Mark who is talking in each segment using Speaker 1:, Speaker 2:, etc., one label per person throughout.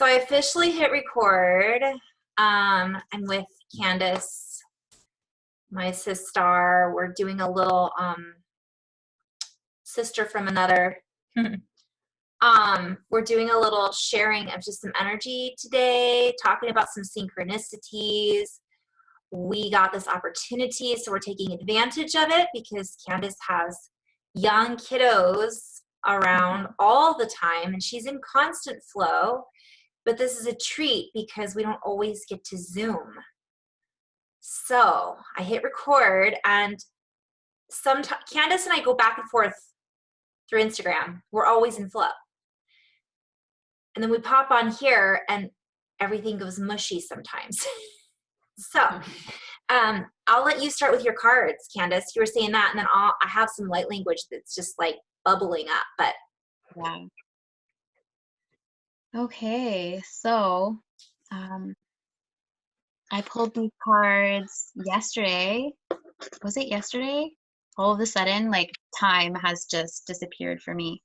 Speaker 1: So I officially hit record. I'm with Kandice, my siSTAR. We're doing a little sister from another. We're doing a little sharing of just some energy today, talking about some synchronicities. We got this opportunity, so we're taking advantage of it because Kandice has young kiddos around all the time, and she's in constant flow. But this is a treat because we don't always get to Zoom. So I hit record, and sometimes Kandice and I go back and forth through Instagram. We're always in flow. And then we pop on here and everything goes mushy sometimes. So I'll let you start with your cards, Kandice. You were saying that, and then I have some light language that's just like bubbling up. But
Speaker 2: yeah. Okay, so I pulled these cards yesterday. Was it yesterday? All of a sudden, like, time has just disappeared for me.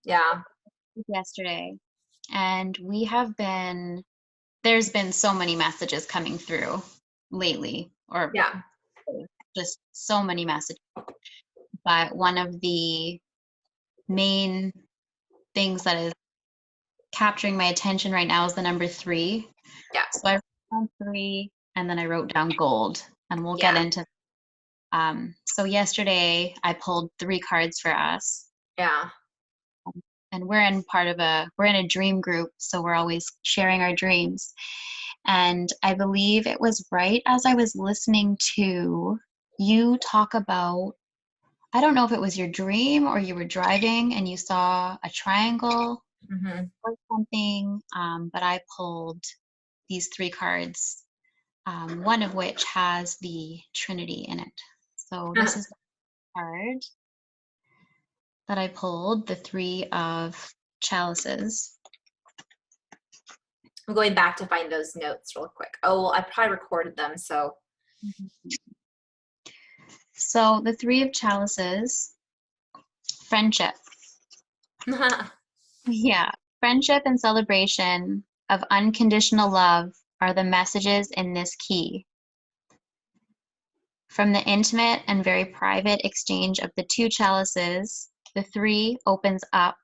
Speaker 1: Yeah.
Speaker 2: Yesterday. And there's been so many messages coming through lately, or
Speaker 1: Yeah.
Speaker 2: just so many messages. But one of the main things that is capturing my attention right now is the number 3.
Speaker 1: Yeah.
Speaker 2: So I wrote down 3, and then I wrote down gold, and we'll get into. So yesterday I pulled 3 cards for us.
Speaker 1: Yeah.
Speaker 2: And we're in a dream group, so we're always sharing our dreams. And I believe it was right as I was listening to you talk about, I don't know if it was your dream or you were driving and you saw a triangle or something, but I pulled these 3 cards, one of which has the Trinity in it. So this is the card that I pulled, the 3 of Chalices.
Speaker 1: I'm going back to find those notes real quick. Oh, well, I probably recorded them, so.
Speaker 2: So the 3 of Chalices, friendship. Yeah, friendship and celebration of unconditional love are the messages in this key. From the intimate and very private exchange of the 2 chalices, the 3 opens up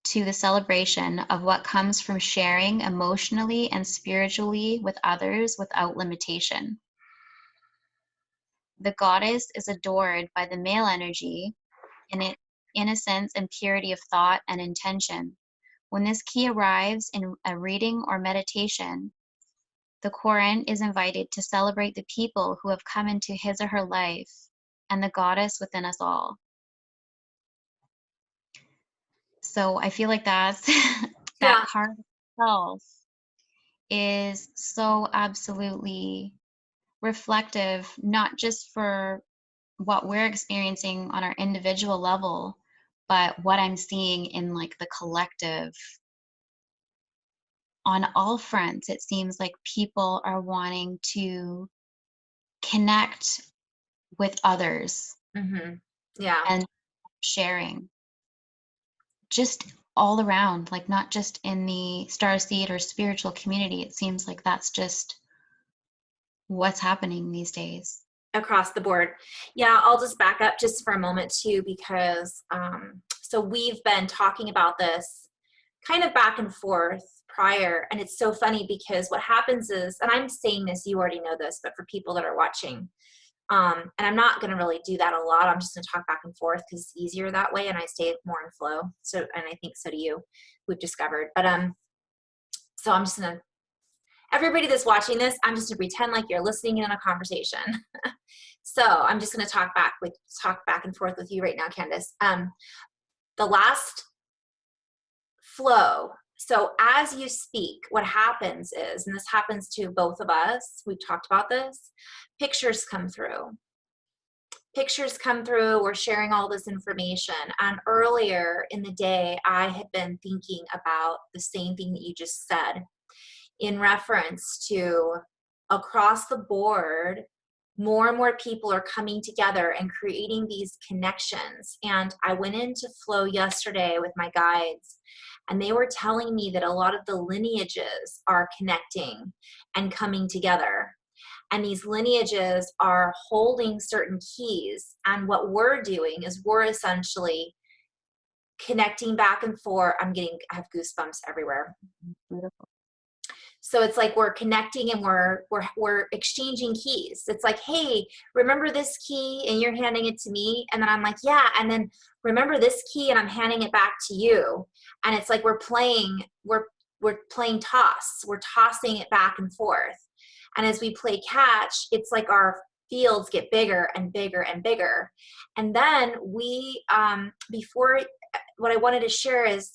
Speaker 2: to the celebration of what comes from sharing emotionally and spiritually with others without limitation. The goddess is adored by the male energy in its innocence and purity of thought and intention. When this key arrives in a reading or meditation, the coherent is invited to celebrate the people who have come into his or her life and the goddess within us all. So I feel like that card itself is so absolutely reflective, not just for what we're experiencing on our individual level, but what I'm seeing in like the collective. On all fronts, it seems like people are wanting to connect with others.
Speaker 1: Yeah.
Speaker 2: And sharing just all around, like not just in the starseed or spiritual community. It seems like that's just what's happening these days.
Speaker 1: Across the board. Yeah, I'll just back up just for a moment too, because so we've been talking about this kind of back and forth prior, and it's so funny because what happens is, and I'm saying this, you already know this, but for people that are watching, and I'm not going to really do that a lot. I'm just going to talk back and forth because it's easier that way, and I stay more in flow. So, and I think so do you. We've discovered, but so I'm just gonna. Everybody that's watching this, I'm just gonna pretend like you're listening in on a conversation. So I'm just gonna talk back and forth with you right now, Kandice. The last flow. So as you speak, what happens is, and this happens to both of us, we've talked about this, pictures come through. Pictures come through, we're sharing all this information. And earlier in the day, I had been thinking about the same thing that you just said in reference to across the board, more and more people are coming together and creating these connections. And I went into flow yesterday with my guides, And they were telling me that a lot of the lineages are connecting and coming together. And these lineages are holding certain keys. And what we're doing is we're essentially connecting back and forth. I have goosebumps everywhere.
Speaker 2: Beautiful.
Speaker 1: So it's like we're connecting and we're exchanging keys. It's like, hey, remember this key, and you're handing it to me, and then I'm like, yeah, and then remember this key, and I'm handing it back to you. And it's like we're playing toss. We're tossing it back and forth. And as we play catch, it's like our fields get bigger and bigger and bigger. And then before, what I wanted to share is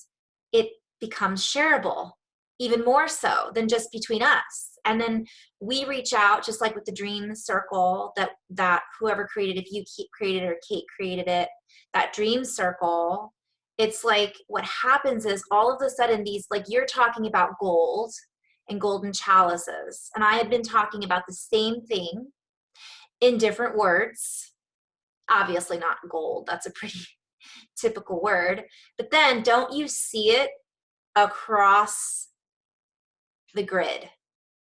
Speaker 1: it becomes shareable, even more so than just between us. And then we reach out, just like with the dream circle that whoever created, if you created it or Kate created it, that dream circle, it's like what happens is all of a sudden these, like you're talking about gold and golden chalices. And I had been talking about the same thing in different words. Obviously not gold. That's a pretty typical word. But then don't you see it across the grid?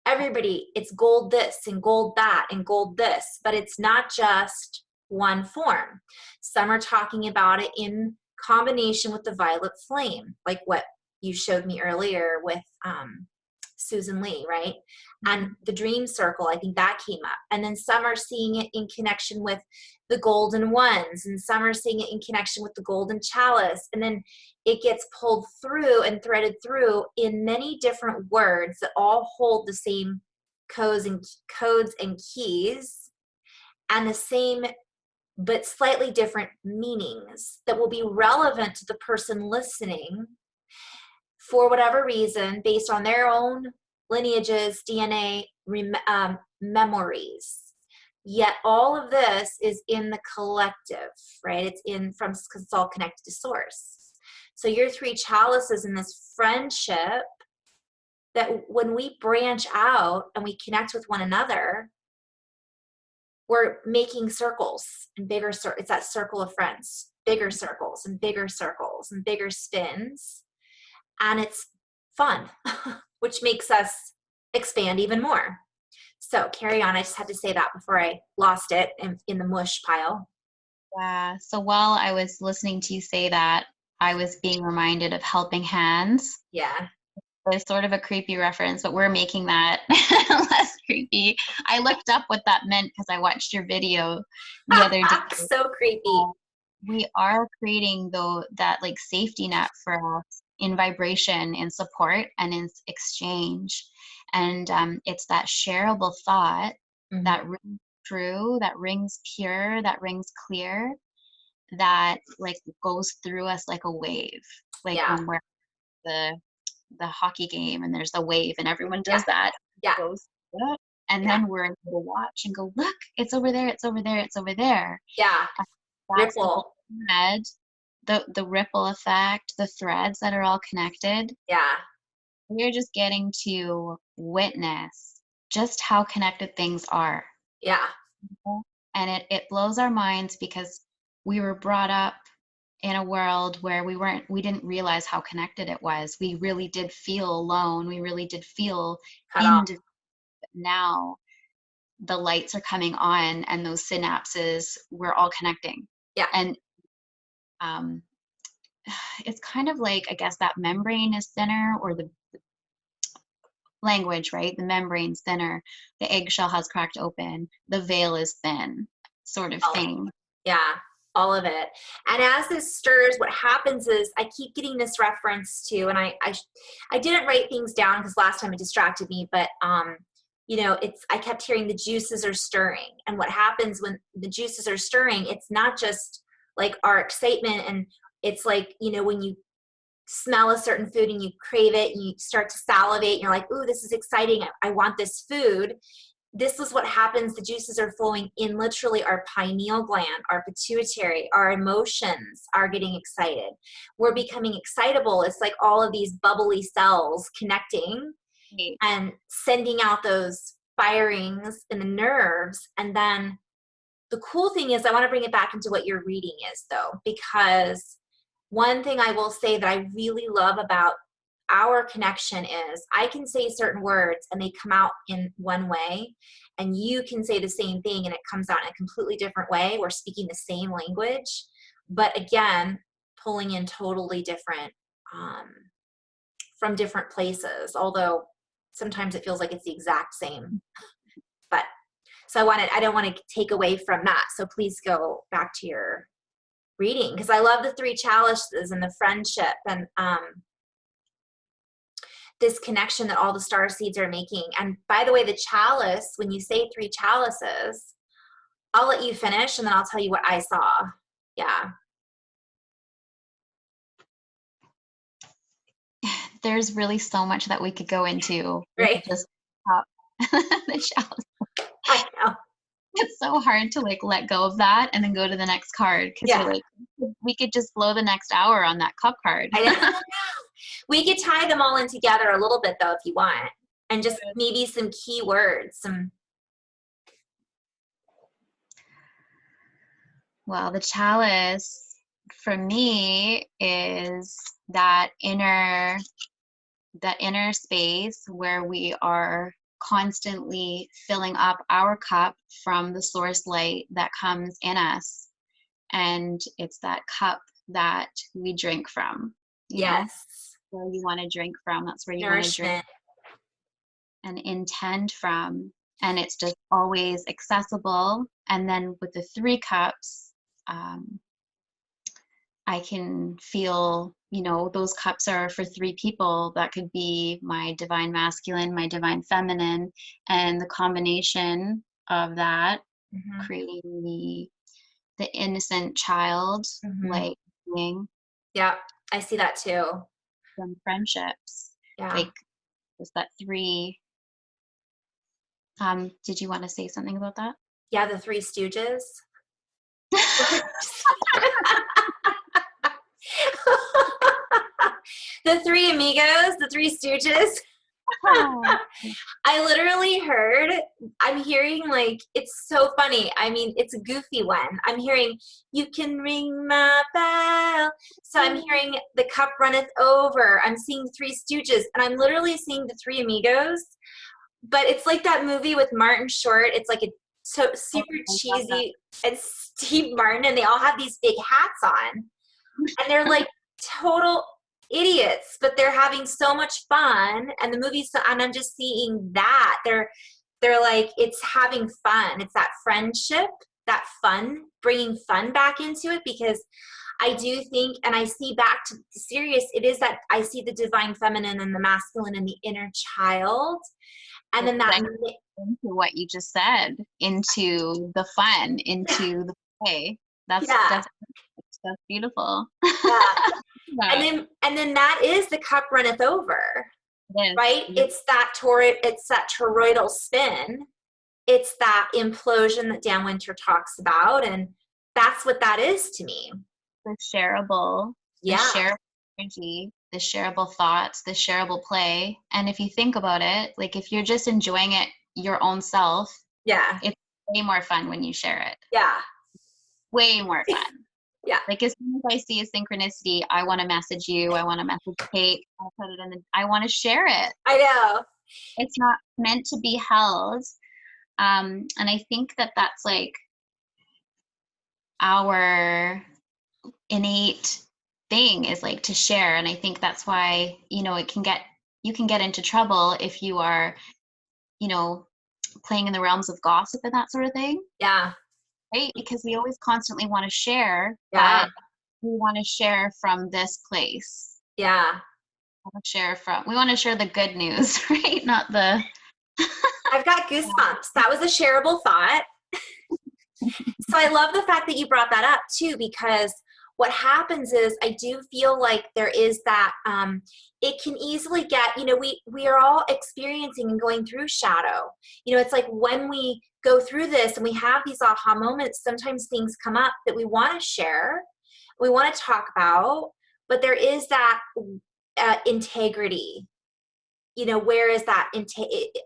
Speaker 1: Everybody, it's gold this and gold that and gold this, but it's not just one form. Some are talking about it in combination with the violet flame, like what you showed me earlier with Susan Lee, right? And the dream circle, I think that came up. And then some are seeing it in connection with the golden ones, and some are seeing it in connection with the golden chalice. And then it gets pulled through and threaded through in many different words that all hold the same codes and keys, and the same but slightly different meanings that will be relevant to the person listening for whatever reason, based on their own lineages, DNA, memories. Yet all of this is in the collective, right? It's because it's all connected to source. So your three chalices in this friendship, that when we branch out and we connect with one another, we're making circles and bigger circles. It's that circle of friends, bigger circles and bigger circles and bigger spins. And it's fun, which makes us expand even more. So carry on. I just had to say that before I lost it in the mush pile.
Speaker 2: Yeah. So while I was listening to you say that, I was being reminded of Helping Hands.
Speaker 1: Yeah.
Speaker 2: It's sort of a creepy reference, but we're making that less creepy. I looked up what that meant because I watched your video the other day.
Speaker 1: So creepy.
Speaker 2: We are creating that like safety net for us in vibration, in support, and in exchange. And it's that shareable thought that rings true, that rings pure, that rings clear, that like goes through us like a wave. Like when we're at the hockey game and there's a wave and everyone does that.
Speaker 1: Yeah.
Speaker 2: Goes through it, and then we're able to watch and go, look, it's over there, it's over there, it's over there.
Speaker 1: Yeah.
Speaker 2: That's
Speaker 1: Ripple.
Speaker 2: The ripple effect, the threads that are all connected.
Speaker 1: Yeah.
Speaker 2: We're just getting to witness just how connected things are.
Speaker 1: Yeah.
Speaker 2: And it blows our minds because we were brought up in a world where we didn't realize how connected it was. We really did feel alone. We really did feel indivisible. Now the lights are coming on and those synapses, we're all connecting.
Speaker 1: Yeah.
Speaker 2: And it's kind of like, I guess that membrane is thinner, or the language, right? The membrane's thinner. The eggshell has cracked open. The veil is thin, sort of thing.
Speaker 1: Yeah. All of it. And as this stirs, what happens is I keep getting this reference to, and I didn't write things down because last time it distracted me, but I kept hearing the juices are stirring. And what happens when the juices are stirring, it's not just like our excitement, and it's like, when you smell a certain food and you crave it and you start to salivate and you're like, ooh, this is exciting, I want this food. This is what happens. The juices are flowing in literally our pineal gland, our pituitary, our emotions are getting excited. We're becoming excitable. It's like all of these bubbly cells connecting and sending out those firings in the nerves. And then the cool thing is, I want to bring it back into what your reading is, though, because one thing I will say that I really love about our connection is I can say certain words and they come out in one way, and you can say the same thing and it comes out in a completely different way. We're speaking the same language, but again, pulling in totally different, from different places, although sometimes it feels like it's the exact same. But so I don't want to take away from that. So please go back to your reading, because I love the 3 chalices and the friendship and this connection that all the star seeds are making. And by the way, the chalice, when you say 3 chalices, I'll let you finish and then I'll tell you what I saw. Yeah.
Speaker 2: There's really so much that we could go into.
Speaker 1: Right.
Speaker 2: Just top the chalice.
Speaker 1: I know.
Speaker 2: It's so hard to like let go of that and then go to the next card, because
Speaker 1: Yeah.
Speaker 2: you're like, we could just blow the next hour on that cup card.
Speaker 1: I know. We could tie them all in together a little bit though, if you want, and just maybe some key words.
Speaker 2: Well, the chalice for me is that inner space where we are constantly filling up our cup from the source light that comes in us. And it's that cup that we drink from. You know, where you want to drink from. That's where you want to drink and intend from. And it's just always accessible. And then with the 3 cups, I can feel, you know, those cups are for 3 people. That could be my divine masculine, my divine feminine, and the combination of that, creating the innocent child, like being.
Speaker 1: Yeah, I see that too.
Speaker 2: From friendships.
Speaker 1: Yeah.
Speaker 2: Like, was that 3? Did you want to say something about that?
Speaker 1: Yeah, the 3 Stooges. The 3 amigos, the 3 Stooges. I literally I'm hearing, like, it's so funny. I mean, it's a goofy one. I'm hearing, you can ring my bell. So I'm hearing the cup runneth over. I'm seeing the 3 Stooges, and I'm literally seeing the 3 amigos. But it's like that movie with Martin Short. It's like a super cheesy, and Steve Martin, and they all have these big hats on. And they're like total idiots, but they're having so much fun. And the movie's, and I'm just seeing that. They're like, it's having fun. It's that friendship, that fun, bringing fun back into it, because I do think, and I see back to the serious, it is that I see the divine feminine and the masculine and the inner child. And then that
Speaker 2: into what you just said, into the fun, into the play. That's beautiful.
Speaker 1: Yeah. And then that is the cup runneth over. Yes. Right? Yes. It's that toroidal spin. It's that implosion that Dan Winter talks about, and that's what that is to me.
Speaker 2: The shareable, the shareable energy, the shareable thoughts, the shareable play. And if you think about it, like if you're just enjoying it your own self, it's way more fun when you share it.
Speaker 1: Yeah.
Speaker 2: Way more fun.
Speaker 1: Yeah.
Speaker 2: Like as soon as I see a synchronicity, I want to message you. I want to message Kate. I want to share it.
Speaker 1: I know.
Speaker 2: It's not meant to be held. And I think that that's like our innate thing, is like to share. And I think that's why, you know, you can get into trouble if you are, you know, playing in the realms of gossip and that sort of thing.
Speaker 1: Yeah.
Speaker 2: Right? Because we always constantly want to share, but we want to share from this place.
Speaker 1: Yeah.
Speaker 2: We want to share the good news, right? Not the...
Speaker 1: I've got goosebumps. That was a shareable thought. So I love the fact that you brought that up too, because what happens is I do feel like there is that, it can easily get, you know, we are all experiencing and going through shadow. You know, it's like when we go through this and we have these aha moments, sometimes things come up that we want to share, we want to talk about, but there is that integrity. You know, where is that,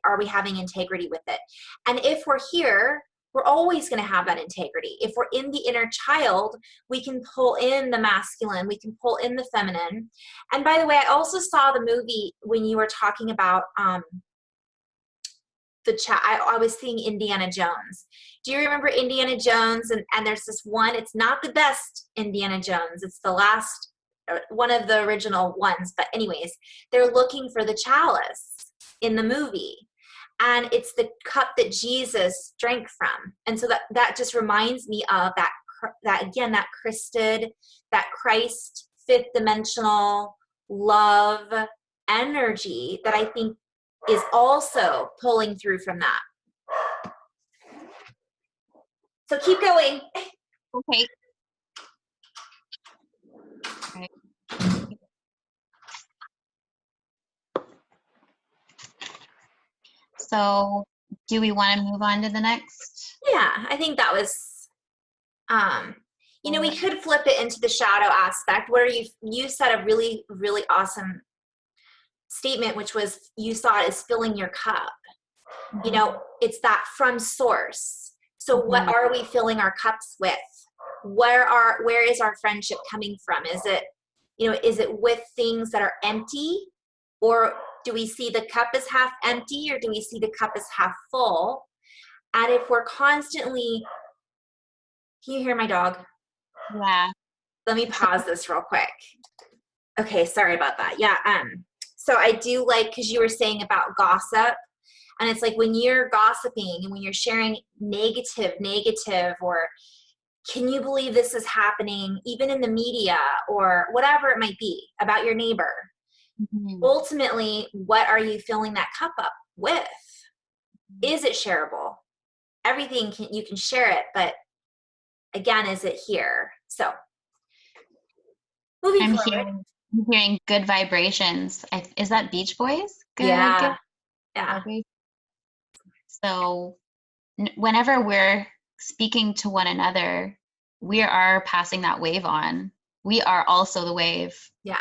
Speaker 1: are we having integrity with it? And if we're here, we're always going to have that integrity. If we're in the inner child, we can pull in the masculine, we can pull in the feminine. And by the way, I also saw the movie when you were talking about the chat. I was seeing Indiana Jones. Do you remember Indiana Jones? And there's this one, it's not the best Indiana Jones, it's the last, one of the original ones. But anyways, they're looking for the chalice in the movie. And it's the cup that Jesus drank from. And so that just reminds me of that again, that Christed, that Christ fifth dimensional love energy that I think is also pulling through from that. So keep going.
Speaker 2: Okay. Right. So do we want to move on to the next?
Speaker 1: Yeah, I think that was, you know, we could flip it into the shadow aspect where you said a really, really awesome statement, which was you saw it as filling your cup. You know, it's that from source. So what are we filling our cups with? Where is our friendship coming from? Is it, you know, is it with things that are empty, or do we see the cup as half empty, or do we see the cup as half full? And if we're constantly, can you hear my dog?
Speaker 2: Yeah.
Speaker 1: Let me pause this real quick. Okay, sorry about that. Yeah, so I do like, because you were saying about gossip, and it's like when you're gossiping and when you're sharing negative, or can you believe this is happening even in the media or whatever it might be about your neighbor? Ultimately, what are you filling that cup up with? Is it shareable? Everything you can share it, but again, is it here? So moving forward.
Speaker 2: I'm hearing good vibrations. Is that Beach Boys? Good,
Speaker 1: yeah.
Speaker 2: Vibrations. So whenever we're speaking to one another, we are passing that wave on. We are also the wave.
Speaker 1: Yeah.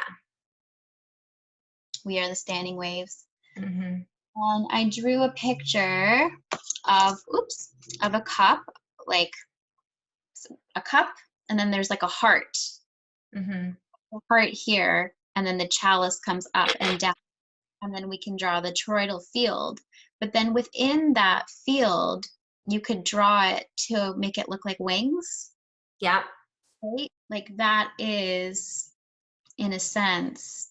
Speaker 2: We are the standing waves.
Speaker 1: Mm-hmm.
Speaker 2: And I drew a picture of a cup, like a cup, and then there's like a heart.
Speaker 1: Mm-hmm.
Speaker 2: A heart here, and then the chalice comes up and down, and then we can draw the toroidal field. But then within that field, you could draw it to make it look like wings.
Speaker 1: Yeah.
Speaker 2: Right? Like that is, in a sense,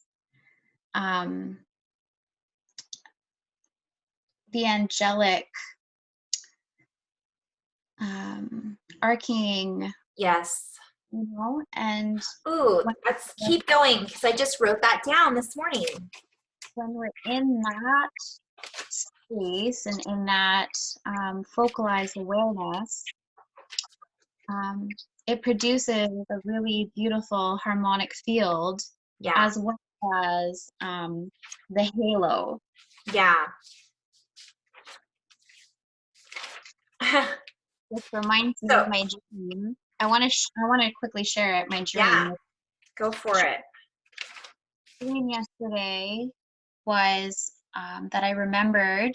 Speaker 2: the angelic arcing.
Speaker 1: Yes.
Speaker 2: You know, and
Speaker 1: ooh, let's keep going because I just wrote that down this morning.
Speaker 2: When we're in that space and in that focalized awareness, it produces a really beautiful harmonic field, as well as the halo.
Speaker 1: Yeah.
Speaker 2: This reminds me of my dream. I want to quickly share it. My dream.
Speaker 1: Yeah. Go for it.
Speaker 2: Dream yesterday was that I remembered.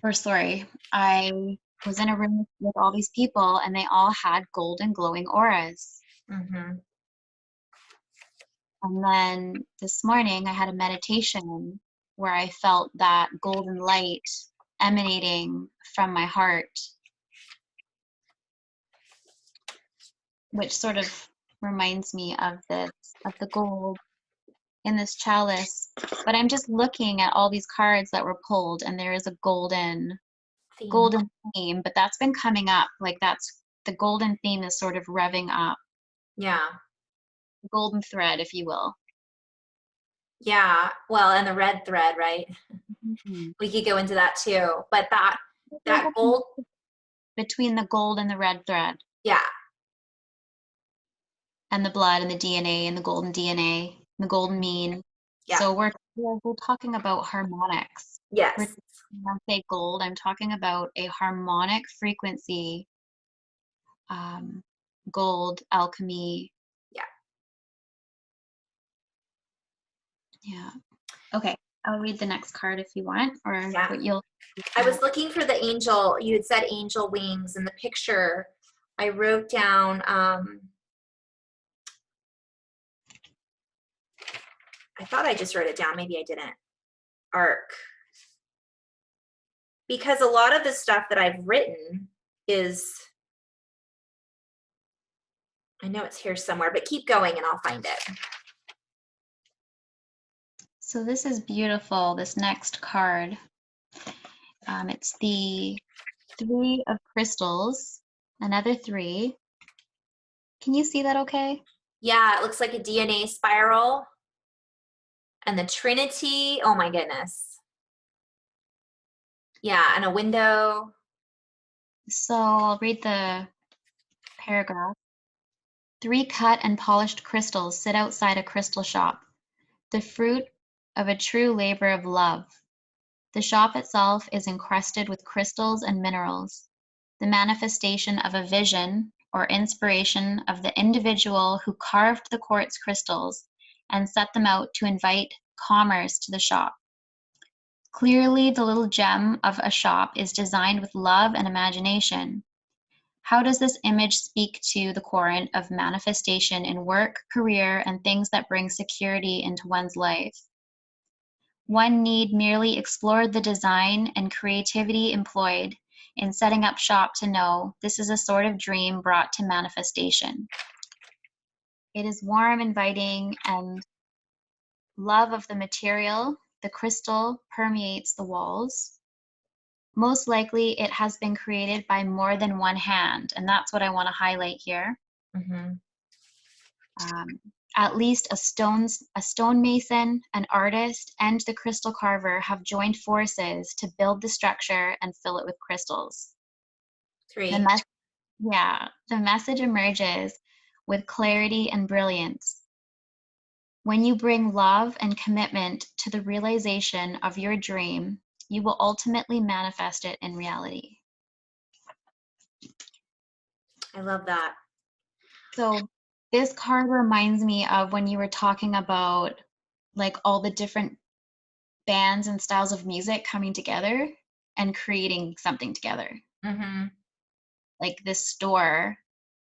Speaker 2: Or sorry, I was in a room with all these people, and they all had golden glowing auras.
Speaker 1: Mm-hmm.
Speaker 2: And then this morning I had a meditation where I felt that golden light emanating from my heart, which sort of reminds me of the gold in this chalice. But I'm just looking at all these cards that were pulled, and there is a golden theme, but that's been coming up. Like that's the golden theme is sort of revving up.
Speaker 1: Yeah.
Speaker 2: Golden thread, if you will.
Speaker 1: Yeah. Well, and the red thread, right? Mm-hmm. We could go into that too. But that gold,
Speaker 2: between the gold and the red thread.
Speaker 1: Yeah.
Speaker 2: And the blood and the DNA and the golden DNA, and the golden mean. Yeah. So we're talking about harmonics.
Speaker 1: Yes.
Speaker 2: When I say gold, I'm talking about a harmonic frequency, gold, alchemy.
Speaker 1: Yeah.
Speaker 2: Yeah. Okay. I'll read the next card if you want, or
Speaker 1: Yeah.
Speaker 2: what you'll.
Speaker 1: I was looking for the angel. You had said angel wings in the picture. I wrote down, I thought I just wrote it down. Maybe I didn't. Arc. Because a lot of the stuff that I've written is, I know it's here somewhere, but keep going and I'll find it.
Speaker 2: So this is beautiful, this next card. It's the Three of Crystals, another three. Can you see that okay?
Speaker 1: Yeah, it looks like a DNA spiral. And the Trinity, oh my goodness. Yeah, and a window.
Speaker 2: So I'll read the paragraph. 3 cut and polished crystals sit outside a crystal shop, the fruit of a true labor of love. The shop itself is encrusted with crystals and minerals, the manifestation of a vision or inspiration of the individual who carved the quartz crystals and set them out to invite commerce to the shop. Clearly, the little gem of a shop is designed with love and imagination. How does this image speak to the current of manifestation in work, career, and things that bring security into one's life? One need merely explore the design and creativity employed in setting up shop to know this is a sort of dream brought to manifestation. It is warm, inviting, and love of the material, the crystal, permeates the walls. Most likely it has been created by more than one hand, and that's what I want to highlight here.
Speaker 1: Mm-hmm.
Speaker 2: At least a stonemason, an artist, and the crystal carver have joined forces to build the structure and fill it with crystals.
Speaker 1: 3.
Speaker 2: The message emerges with clarity and brilliance. When you bring love and commitment to the realization of your dream, you will ultimately manifest it in reality.
Speaker 1: I love that.
Speaker 2: So this card reminds me of when you were talking about like all the different bands and styles of music coming together and creating something together.
Speaker 1: Mm-hmm.
Speaker 2: Like this store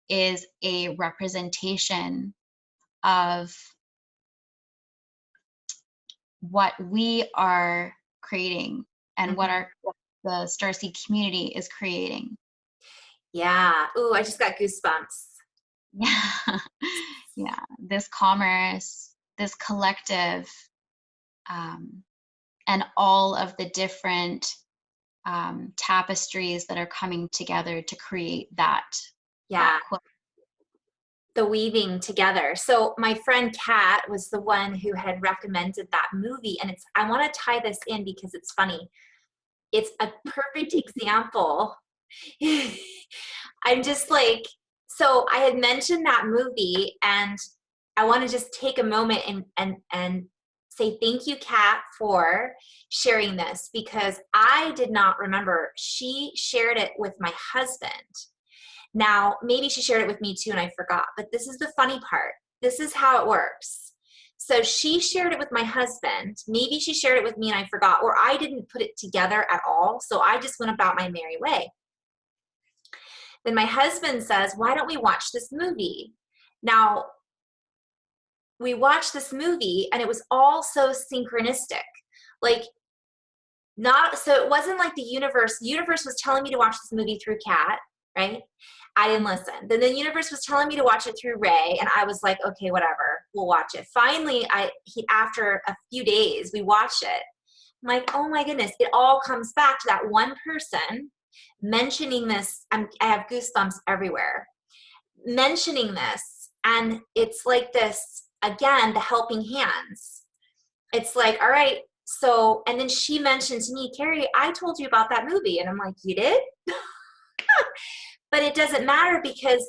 Speaker 2: is a representation of what we are creating and
Speaker 1: Mm-hmm.
Speaker 2: what the Starseed community is creating.
Speaker 1: Yeah. Ooh, I just got goosebumps.
Speaker 2: Yeah. Yeah. This commerce, this collective, and all of the different tapestries that are coming together to create that.
Speaker 1: Yeah. The weaving together. So my friend Kat was the one who had recommended that movie. And I want to tie this in because it's funny. It's a perfect example. I'm just like, so I had mentioned that movie, and I want to just take a moment and say thank you, Kat, for sharing this, because I did not remember. She shared it with my husband. Now, maybe she shared it with me too and I forgot, but this is the funny part. This is how it works. So she shared it with my husband. Maybe she shared it with me and I forgot, or I didn't put it together at all. So I just went about my merry way. Then my husband says, why don't we watch this movie? Now, we watched this movie and it was all so synchronistic. Like, so it wasn't like the universe was telling me to watch this movie through Kat, right? I didn't listen. Then the universe was telling me to watch it through Ray, and I was like, okay, whatever, we'll watch it. Finally, after a few days, we watched it. I'm like, oh my goodness, it all comes back to that one person mentioning this. I have goosebumps everywhere. Mentioning this, and it's like this, again, the helping hands. It's like, all right, so, and then she mentioned to me, Carrie, I told you about that movie. And I'm like, you did? But it doesn't matter because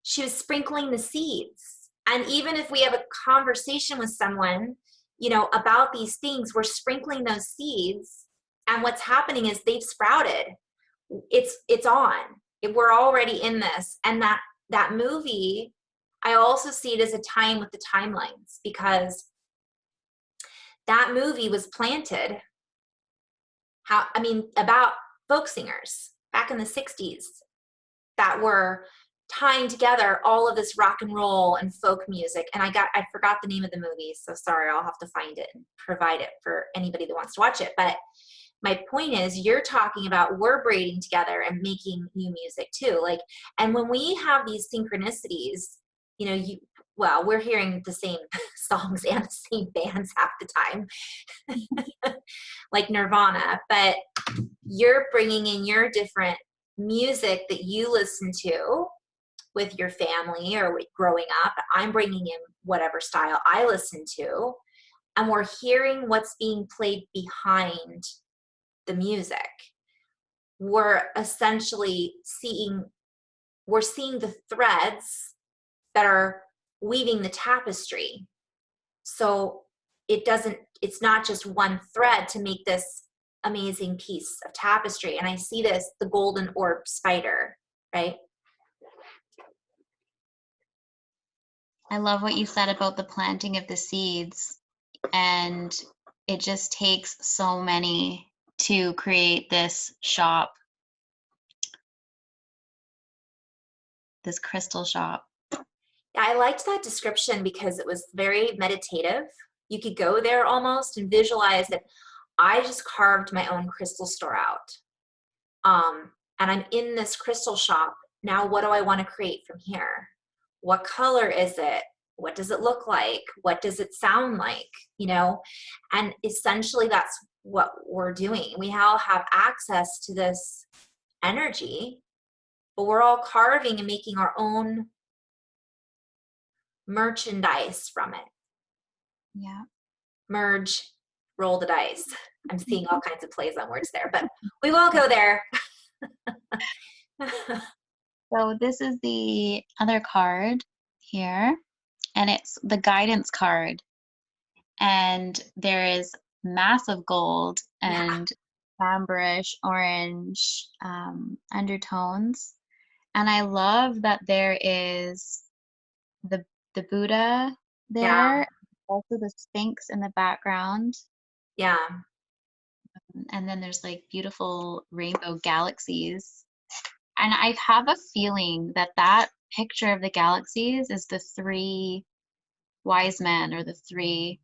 Speaker 1: she was sprinkling the seeds. And even if we have a conversation with someone, about these things, we're sprinkling those seeds. And what's happening is they've sprouted. It's on. We're already in this. And that movie, I also see it as a time with the timelines, because that movie was planted, about folk singers back in the 60s that were tying together all of this rock and roll and folk music. And I forgot the name of the movie, so sorry, I'll have to find it and provide it for anybody that wants to watch it. But my point is, you're talking about we're braiding together and making new music too. Like, and when we have these synchronicities, we're hearing the same songs and the same bands half the time, like Nirvana, but you're bringing in your different music that you listen to with your family or with growing up. I'm bringing in whatever style I listen to, and we're hearing what's being played behind the music. We're essentially seeing the threads that are weaving the tapestry. So it's not just one thread to make this amazing piece of tapestry. And I see this, the golden orb spider, right?
Speaker 2: I love what you said about the planting of the seeds, and it just takes so many to create this shop, this crystal shop.
Speaker 1: I liked that description because it was very meditative. You could go there almost and visualize that I just carved my own crystal store out. And I'm in this crystal shop. Now, what do I want to create from here? What color is it? What does it look like? What does it sound like? And essentially that's what we're doing. We all have access to this energy, but we're all carving and making our own merchandise from it.
Speaker 2: Yeah.
Speaker 1: Merge, roll the dice. I'm seeing all kinds of plays on words there, but we won't go there.
Speaker 2: So this is the other card here, and it's the guidance card. And there is massive gold and amberish orange undertones. And I love that there is the Buddha there, also the Sphinx in the background.
Speaker 1: Yeah.
Speaker 2: And then there's like beautiful rainbow galaxies. And I have a feeling that picture of the galaxies is the three wise men, or the three,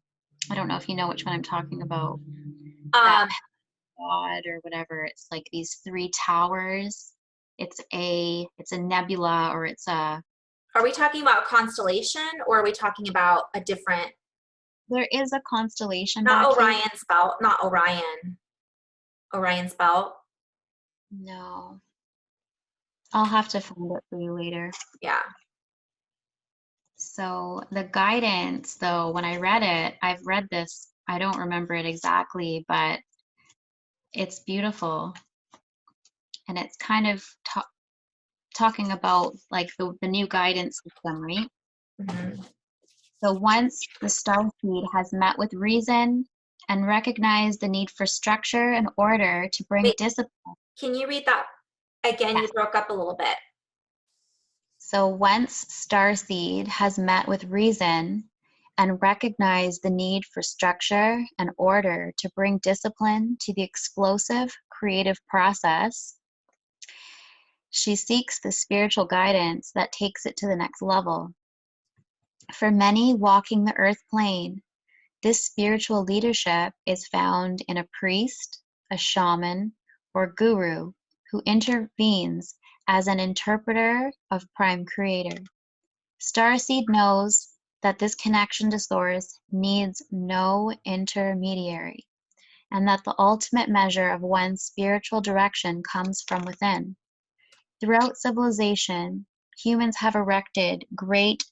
Speaker 2: I don't know if you know which one I'm talking about. That God or whatever. It's like these three towers. It's a nebula, or it's a.
Speaker 1: Are we talking about constellation, or are we talking about a different?
Speaker 2: There is a constellation.
Speaker 1: Not Orion's belt. Not Orion. Orion's belt.
Speaker 2: No. I'll have to find it for you later.
Speaker 1: Yeah.
Speaker 2: So the guidance, though, when I read it, I've read this, I don't remember it exactly, but it's beautiful. And it's kind of talking about like the new guidance system, right?
Speaker 1: Mm-hmm.
Speaker 2: So once the starseed has met with reason and recognized the need for structure and order to bring discipline.
Speaker 1: Can you read that again? You broke up a little bit.
Speaker 2: So once starseed has met with reason and recognized the need for structure and order to bring discipline to the explosive creative process, she seeks the spiritual guidance that takes it to the next level. For many walking the earth plane, this spiritual leadership is found in a priest, a shaman, or guru who intervenes as an interpreter of Prime Creator. Starseed knows that this connection to Source needs no intermediary, and that the ultimate measure of one's spiritual direction comes from within. Throughout civilization, humans have erected great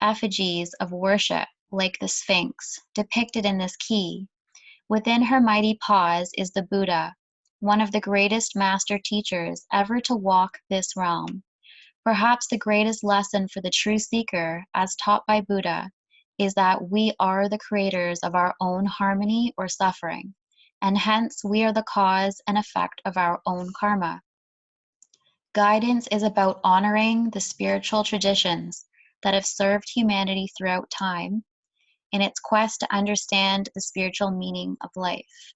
Speaker 2: effigies of worship, like the Sphinx, depicted in this key. Within her mighty paws is the Buddha, one of the greatest master teachers ever to walk this realm. Perhaps the greatest lesson for the true seeker, as taught by Buddha, is that we are the creators of our own harmony or suffering, and hence we are the cause and effect of our own karma. Guidance is about honoring the spiritual traditions that have served humanity throughout time in its quest to understand the spiritual meaning of life.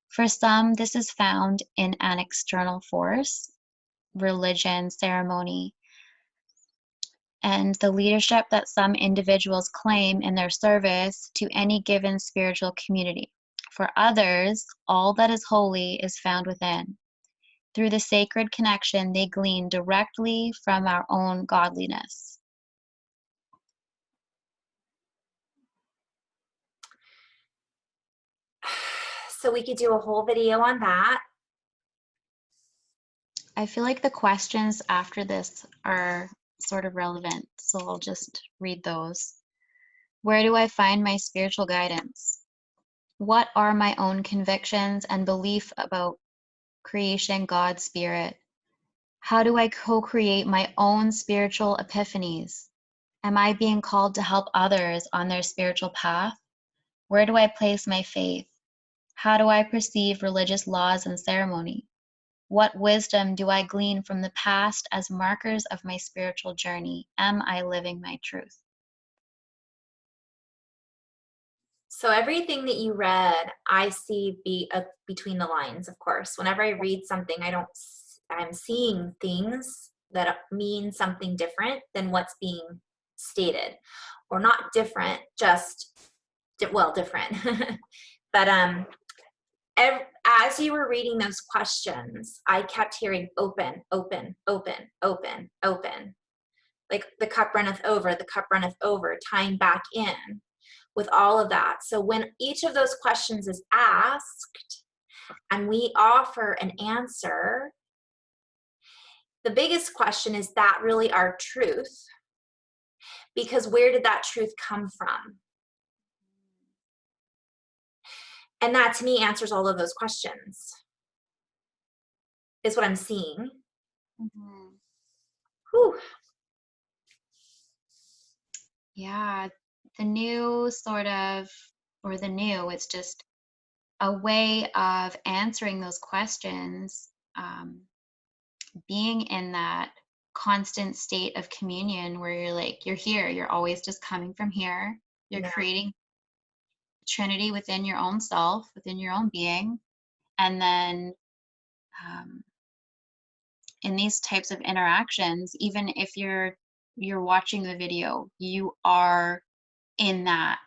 Speaker 2: For some, this is found in an external force, religion, ceremony, and the leadership that some individuals claim in their service to any given spiritual community. For others, all that is holy is found within, through the sacred connection they glean directly from our own godliness.
Speaker 1: So we could do a whole video on that.
Speaker 2: I feel like the questions after this are sort of relevant, so I'll just read those. Where do I find my spiritual guidance? What are my own convictions and belief about creation, God, spirit? How do I co-create my own spiritual epiphanies? Am I being called to help others on their spiritual path? Where do I place my faith? How do I perceive religious laws and ceremony? What wisdom do I glean from the past as markers of my spiritual journey? Am I living my truth?
Speaker 1: So everything that you read, I see between the lines, of course. Whenever I read something, I'm seeing things that mean something different than what's being stated. Or not different, just, well, different. But as you were reading those questions, I kept hearing open, open, open, open, open. Like the cup runneth over, tying back in with all of that. So when each of those questions is asked and we offer an answer, the biggest question is that really our truth? Because where did that truth come from? And that to me answers all of those questions, is what I'm seeing.
Speaker 2: Mm-hmm.
Speaker 1: Whew.
Speaker 2: Yeah, the new sort of, or the new, it's just a way of answering those questions, being in that constant state of communion where you're like, you're here, you're always just coming from here, you're creating Trinity within your own self, within your own being. And then in these types of interactions, even if you're watching the video, you are in that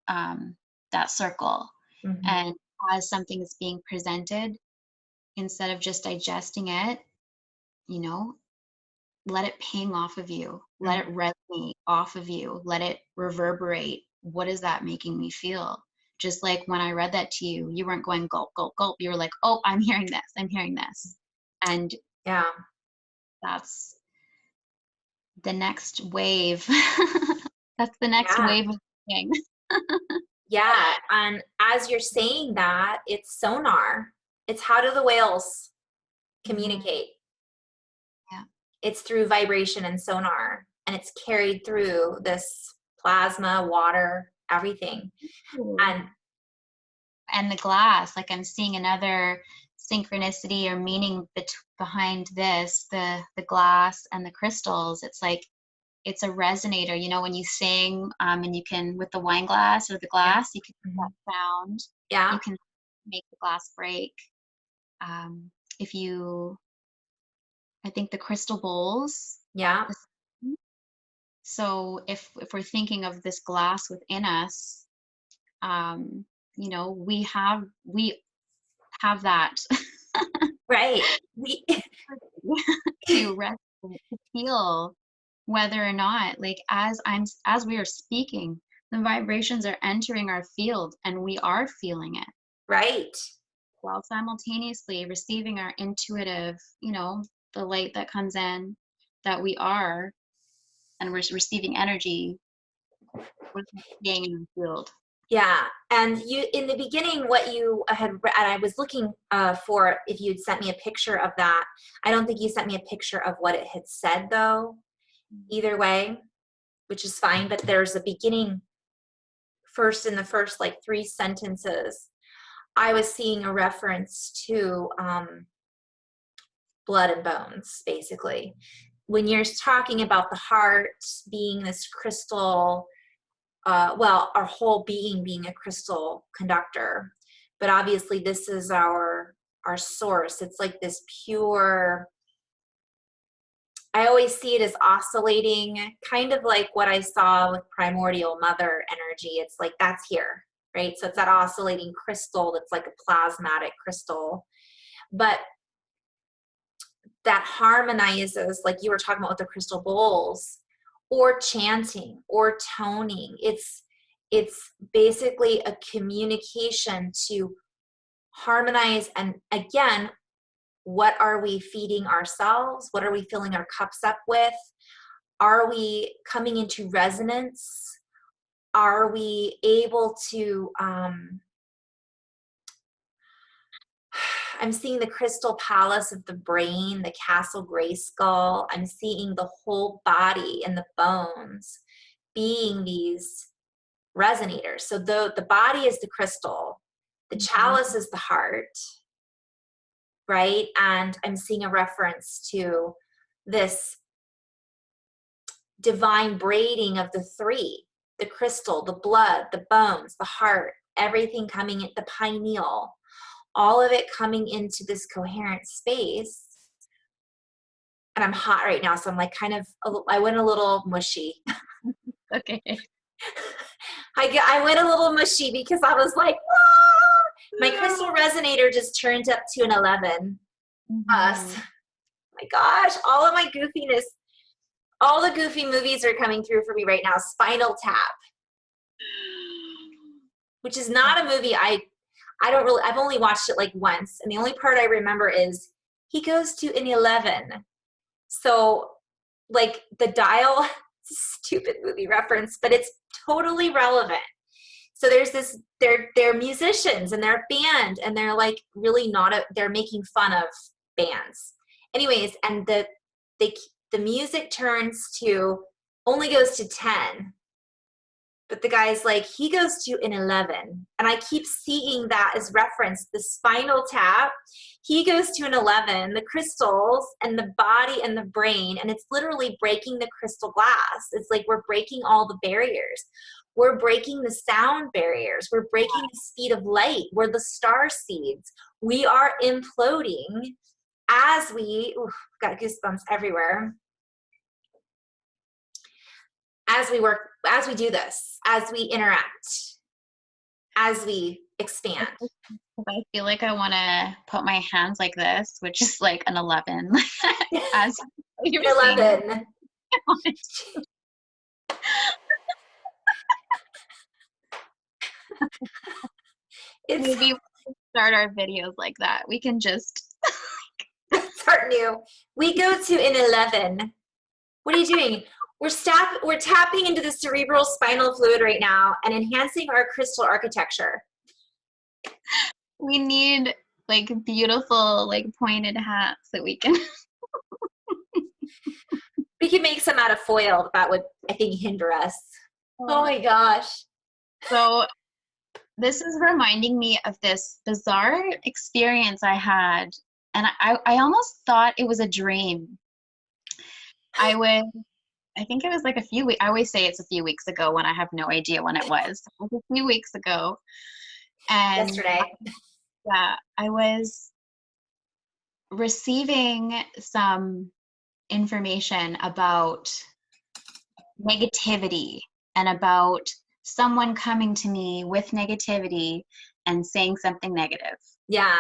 Speaker 2: that circle.
Speaker 1: Mm-hmm.
Speaker 2: And as something is being presented, instead of just digesting it, let it ping off of you, let it resonate off of you, let it reverberate. What is that making me feel? Just like when I read that to you, you weren't going gulp, gulp, gulp. You were like, oh, I'm hearing this, I'm hearing this. And
Speaker 1: yeah,
Speaker 2: that's the next wave. That's the next wave of thing.
Speaker 1: Yeah, and as you're saying that, it's sonar. It's how do the whales communicate?
Speaker 2: Yeah.
Speaker 1: It's through vibration and sonar, and it's carried through this plasma, water, everything.
Speaker 2: And the glass, like I'm seeing another synchronicity or meaning behind this, the glass and the crystals. It's like, it's a resonator, when you sing, and you can, with the wine glass or the glass, you can make that sound.
Speaker 1: Yeah.
Speaker 2: You can make the glass break. I think the crystal bowls.
Speaker 1: Yeah.
Speaker 2: So if we're thinking of this glass within us, we have that.
Speaker 1: Right.
Speaker 2: to feel whether or not, like, as we are speaking, the vibrations are entering our field and we are feeling it.
Speaker 1: Right.
Speaker 2: While simultaneously receiving our intuitive, the light that comes in, that we are, and we're receiving energy, we're being in the field.
Speaker 1: Yeah, and you, in the beginning, what you had read, and I was looking for if you'd sent me a picture of that. I don't think you sent me a picture of what it had said, though, either way, which is fine, but there's a beginning in the first like 3 sentences, I was seeing a reference to blood and bones, basically. When you're talking about the heart being this crystal well, our whole being a crystal conductor. But obviously this is our source. It's like this pure, I always see it as oscillating, kind of like what I saw with primordial mother energy. It's like that's here, right? So it's that oscillating crystal that's like a plasmatic crystal. But that harmonizes, like you were talking about with the crystal bowls, or chanting or toning. It's basically a communication to harmonize. And again, what are we feeding ourselves? What are we filling our cups up with? Are we coming into resonance? Are we able to I'm seeing the crystal palace of the brain, the castle Grayskull. I'm seeing the whole body and the bones being these resonators. So the body is the crystal, the chalice is the heart, right? And I'm seeing a reference to this divine braiding of the three, the crystal, the blood, the bones, the heart, everything coming at the pineal, all of it coming into this coherent space. And I'm hot right now, so I'm like I went a little mushy.
Speaker 2: Okay.
Speaker 1: I went a little mushy because I was like, ah! My crystal resonator just turned up to an 11. Us. My gosh, all of my goofiness, all the goofy movies are coming through for me right now. Spinal Tap, which is not a movie I've only watched it like once, and the only part I remember is he goes to an 11. So like the dial, stupid movie reference, but it's totally relevant. So there's this, they're musicians and they're a band, and they're like really they're making fun of bands. Anyways, and the music only goes to 10. But the guy's like, he goes to an 11. And I keep seeing that as reference, the spinal tap. He goes to an 11, the crystals and the body and the brain. And it's literally breaking the crystal glass. It's like we're breaking all the barriers. We're breaking the sound barriers. We're breaking the speed of light. We're the star seeds. We are imploding as we, got goosebumps everywhere. As we work, as we do this, as we interact, as we expand.
Speaker 2: I feel like I want to put my hands like this, which is like an 11. As you're
Speaker 1: 11.
Speaker 2: Maybe we'll start our videos like that. We can just
Speaker 1: start new. We go to an 11. What are you doing? We're tapping into the cerebral spinal fluid right now and enhancing our crystal architecture.
Speaker 2: We need like beautiful, like pointed hats that we can.
Speaker 1: We can make some out of foil. That would, I think, hinder us. Oh my gosh.
Speaker 2: So this is reminding me of this bizarre experience I had. And I almost thought it was a dream. I think it was like a few weeks. I always say it's a few weeks ago when I have no idea when it was. It was a few weeks ago. And
Speaker 1: yesterday.
Speaker 2: I was receiving some information about negativity and about someone coming to me with negativity and saying something negative.
Speaker 1: Yeah.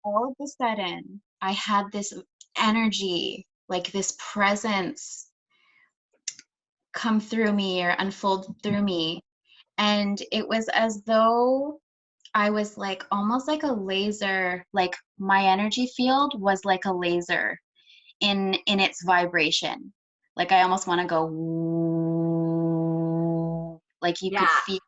Speaker 2: All of a sudden, I had this energy, like this presence come through me or unfold through me. And it was as though I was like almost like a laser, like my energy field was like a laser in its vibration. Like I almost want to go woo, like you could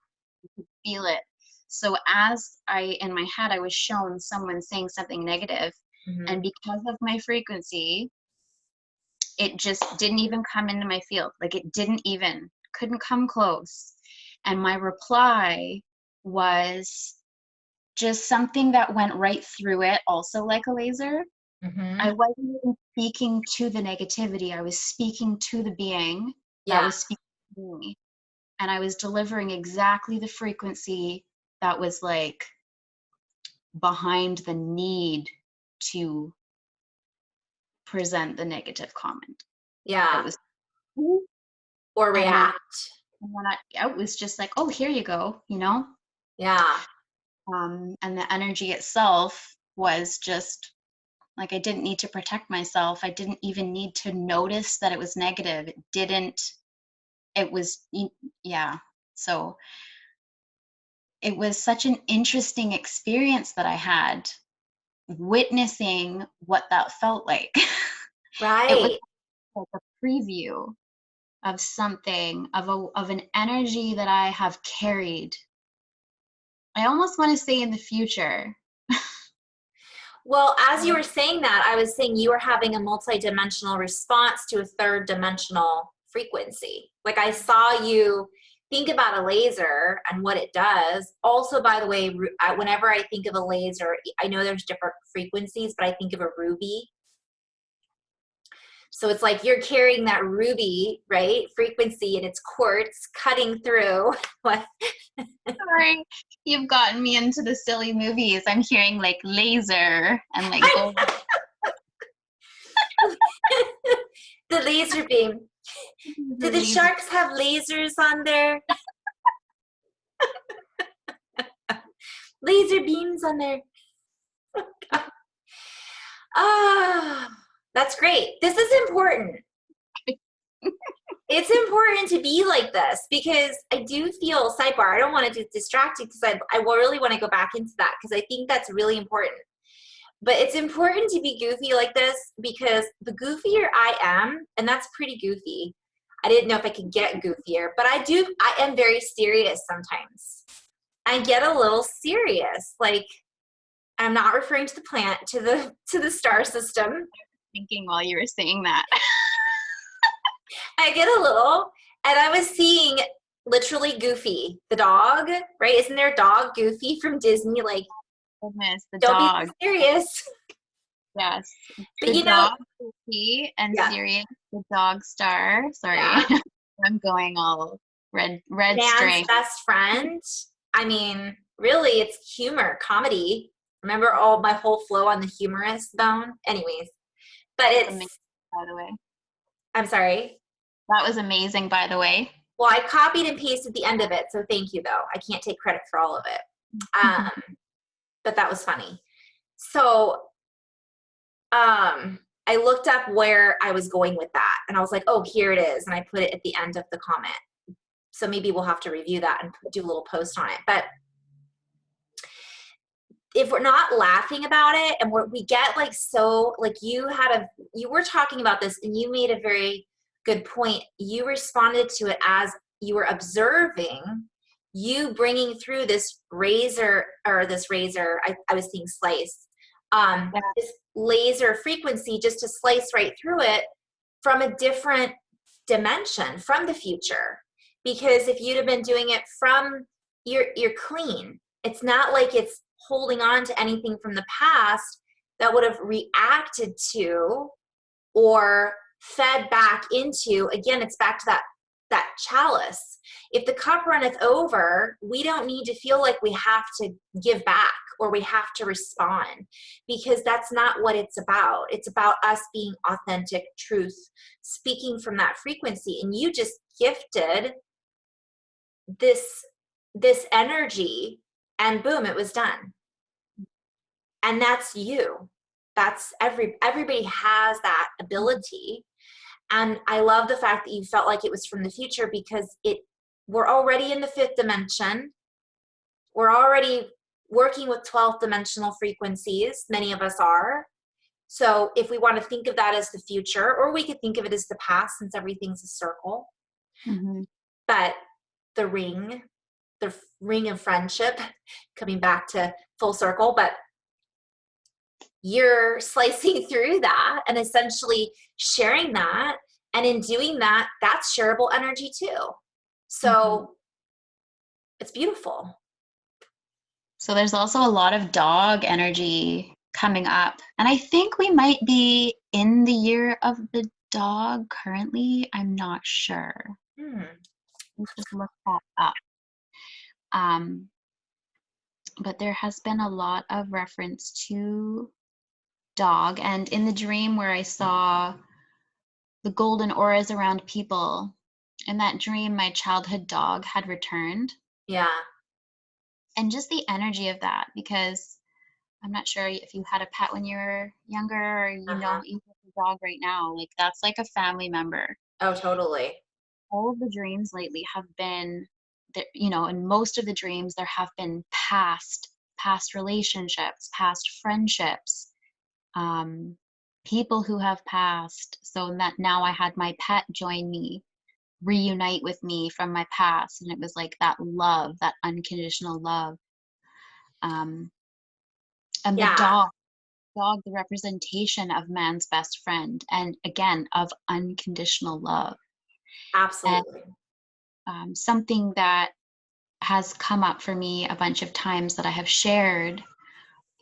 Speaker 2: feel it. So as in my head, I was shown someone saying something negative, and because of my frequency, it just didn't even come into my field. Like it couldn't come close. And my reply was just something that went right through it, also like a laser. I wasn't even speaking to the negativity. I was speaking to the being that was speaking to me. and I was delivering exactly the frequency that was like behind the need to present the negative comment.
Speaker 1: Yeah.
Speaker 2: It was,
Speaker 1: or react.
Speaker 2: It was just like, oh, here you go, you know?
Speaker 1: Yeah.
Speaker 2: And the energy itself was just like, I didn't need to protect myself. I didn't even need to notice that it was negative. It was, yeah. So it was such an interesting experience that I had witnessing what that felt like. It was
Speaker 1: Right.
Speaker 2: like a preview of something, of an energy that I have carried. I almost want to say in the future.
Speaker 1: Well, as you were saying that, I was saying you were having a multidimensional response to a third dimensional frequency. Like I saw you think about a laser and what it does. Also, by the way, whenever I think of a laser, I know there's different frequencies, but I think of a ruby. So it's like you're carrying that ruby, right, frequency, and it's quartz cutting through.
Speaker 2: Sorry, you've gotten me into the silly movies. I'm hearing like laser and like gold.
Speaker 1: The laser beam. Do the sharks have lasers on there? Laser beams on there. Ah, that's great. This is important. It's important to be like this because I do feel, sidebar, I don't want to distract you because I really want to go back into that because I think that's really important. But it's important to be goofy like this because the goofier I am, and that's pretty goofy. I didn't know if I could get goofier, but I am very serious sometimes. I get a little serious. Like, I'm not referring to the planet, to the star system.
Speaker 2: Thinking while you were saying that.
Speaker 1: I get a little, and I was seeing literally Goofy, the dog, right? Isn't there a dog, Goofy from Disney? Like,
Speaker 2: goodness, the
Speaker 1: don't
Speaker 2: dog.
Speaker 1: be so serious.
Speaker 2: Yes.
Speaker 1: But
Speaker 2: the
Speaker 1: you
Speaker 2: dog,
Speaker 1: know,
Speaker 2: Goofy, and
Speaker 1: yeah.
Speaker 2: Sirian, the dog star. Sorry,
Speaker 1: Yeah.
Speaker 2: I'm going all red
Speaker 1: Man's
Speaker 2: string.
Speaker 1: best friend. I mean, really, it's humor, comedy. Remember all my whole flow on the humorous bone? Anyways, but
Speaker 2: That's
Speaker 1: it's
Speaker 2: amazing, by the way.
Speaker 1: I'm sorry.
Speaker 2: That was amazing, by the way.
Speaker 1: Well, I copied and pasted the end of it, so thank you, though. I can't take credit for all of it. But that was funny. So I looked up where I was going with that, and I was like, oh, here it is, and I put it at the end of the comment. So maybe we'll have to review that and do a little post on it. But if we're not laughing about it and we get like, so like you were talking about this and you made a very good point. You responded to it as you were observing you bringing through this razor, I was seeing slice, this laser frequency just to slice right through it from a different dimension, from the future. Because if you'd have been doing it from, you're clean. It's not like it's holding on to anything from the past that would have reacted to or fed back into. Again, it's back to that chalice. If the cup runneth over, we don't need to feel like we have to give back or we have to respond, because that's not what it's about. It's about us being authentic, truth, speaking from that frequency. And you just gifted this energy, and boom, it was done. And that's you. That's everybody has that ability. And I love the fact that you felt like it was from the future, because we're already in the 5th dimension. We're already working with 12th dimensional frequencies. Many of us are. So if we want to think of that as the future, or we could think of it as the past, since everything's a circle.
Speaker 2: Mm-hmm.
Speaker 1: But the ring of friendship, coming back to full circle, but you're slicing through that and essentially sharing that. And in doing that, that's shareable energy too. So it's beautiful.
Speaker 2: So there's also a lot of dog energy coming up. And I think we might be in the year of the dog currently. I'm not sure. me just look that up. But there has been a lot of reference to dog, and in the dream where I saw the golden auras around people, in that dream my childhood dog had returned.
Speaker 1: Yeah.
Speaker 2: And just the energy of that, because I'm not sure if you had a pet when you were younger, or you have a dog right now, like that's like a family member.
Speaker 1: Oh, totally.
Speaker 2: All of the dreams lately have been that, in most of the dreams there have been past relationships, past friendships, people who have passed. So that now I had my pet join me, reunite with me from my past, and it was like that love, that unconditional love. And the dog, the representation of man's best friend, and again of unconditional love.
Speaker 1: Absolutely.
Speaker 2: And something that has come up for me a bunch of times that I have shared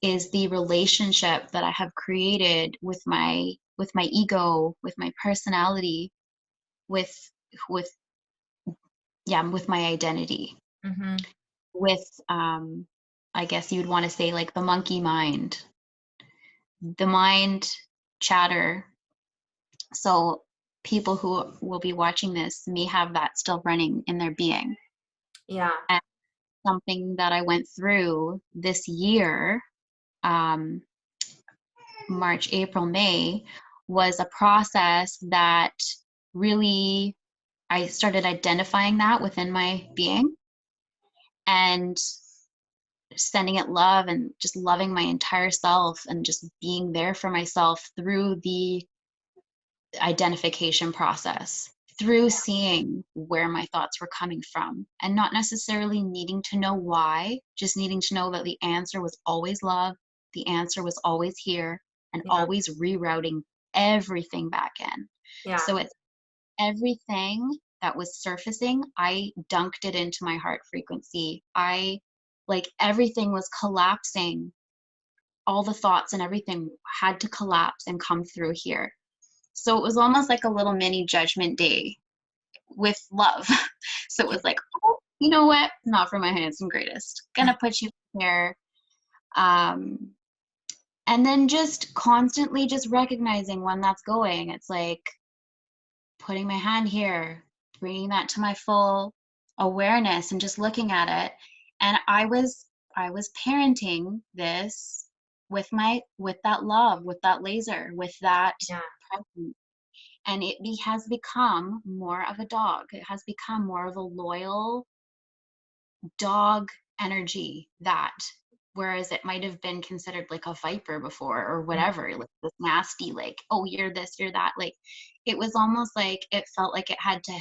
Speaker 2: is the relationship that I have created with my ego, with my personality, with my identity, with I guess you'd want to say like the monkey mind, the mind chatter. So people who will be watching this may have that still running in their being.
Speaker 1: Yeah.
Speaker 2: And something that I went through this year, March, April, May, was a process that really, I started identifying that within my being and sending it love and just loving my entire self and just being there for myself through the identification process, through seeing where my thoughts were coming from and not necessarily needing to know why, just needing to know that the answer was always love, the answer was always here, and always rerouting everything back in.
Speaker 1: Yeah.
Speaker 2: So it's everything that was surfacing, I dunked it into my heart frequency. Everything was collapsing. All the thoughts and everything had to collapse and come through here. So it was almost like a little mini judgment day with love. So it was like, oh, you know what? Not for my highest and greatest. Gonna put you here. And then just constantly just recognizing when that's going. It's like putting my hand here, bringing that to my full awareness and just looking at it. And I was parenting this with that love, with that laser, with that presence. And it has become more of a dog. It has become more of a loyal dog energy, that whereas it might have been considered like a viper before or whatever, like this nasty, like, oh, you're this, you're that. Like it was almost like it felt like it had to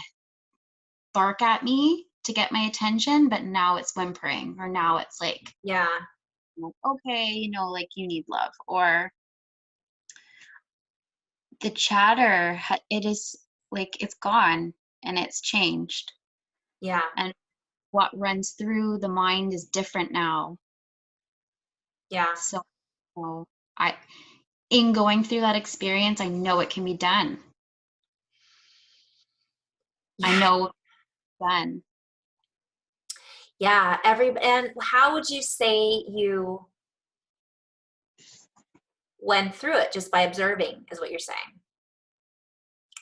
Speaker 2: bark at me to get my attention, but now it's whimpering, or now it's like, okay, like you need love. Or the chatter, it is like it's gone and it's changed.
Speaker 1: Yeah.
Speaker 2: And what runs through the mind is different now.
Speaker 1: Yeah.
Speaker 2: So in going through that experience, I know it can be done. I know it's done.
Speaker 1: Yeah. And how would you say you went through it? Just by observing is what you're saying.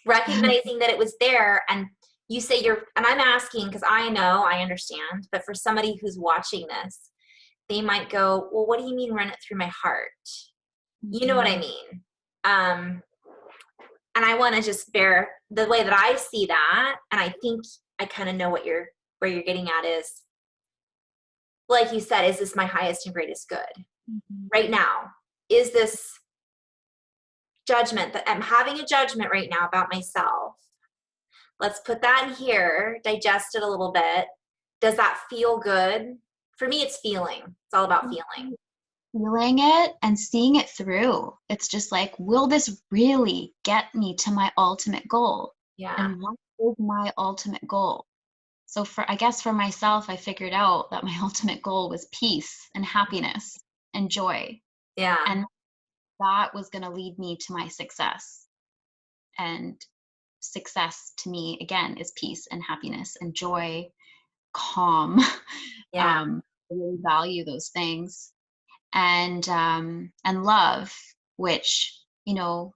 Speaker 1: Recognizing that it was there, and you say and I'm asking because I know, I understand, but for somebody who's watching this, they might go, well, what do you mean run it through my heart? You know what I mean? And I want to just bear the way that I see that, and I think I kind of know where you're getting at is, like you said, is this my highest and greatest good? Right now, is this judgment that I'm having a judgment right now about myself? Let's put that in here, digest it a little bit. Does that feel good? For me, it's feeling. It's all about feeling.
Speaker 2: Feeling it and seeing it through. It's just like, will this really get me to my ultimate goal?
Speaker 1: Yeah.
Speaker 2: And what is my ultimate goal? So I guess for myself, I figured out that my ultimate goal was peace and happiness and joy.
Speaker 1: Yeah.
Speaker 2: And that was going to lead me to my success. And success to me, again, is peace and happiness and joy, calm.
Speaker 1: Yeah.
Speaker 2: I really value those things. And love, which, you know,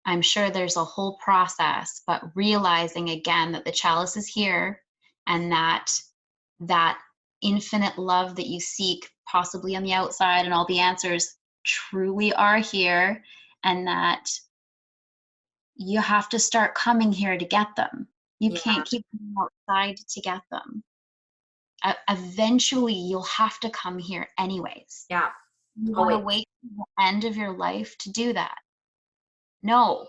Speaker 2: I'm sure there's a whole process, but realizing again that the chalice is here, and that infinite love that you seek possibly on the outside and all the answers truly are here, and that you have to start coming here to get them. You
Speaker 1: Yeah.
Speaker 2: can't keep going outside to get them. Eventually you'll have to come here anyways.
Speaker 1: Yeah.
Speaker 2: You want to
Speaker 1: Always.
Speaker 2: wait to the end of your life to do that? No.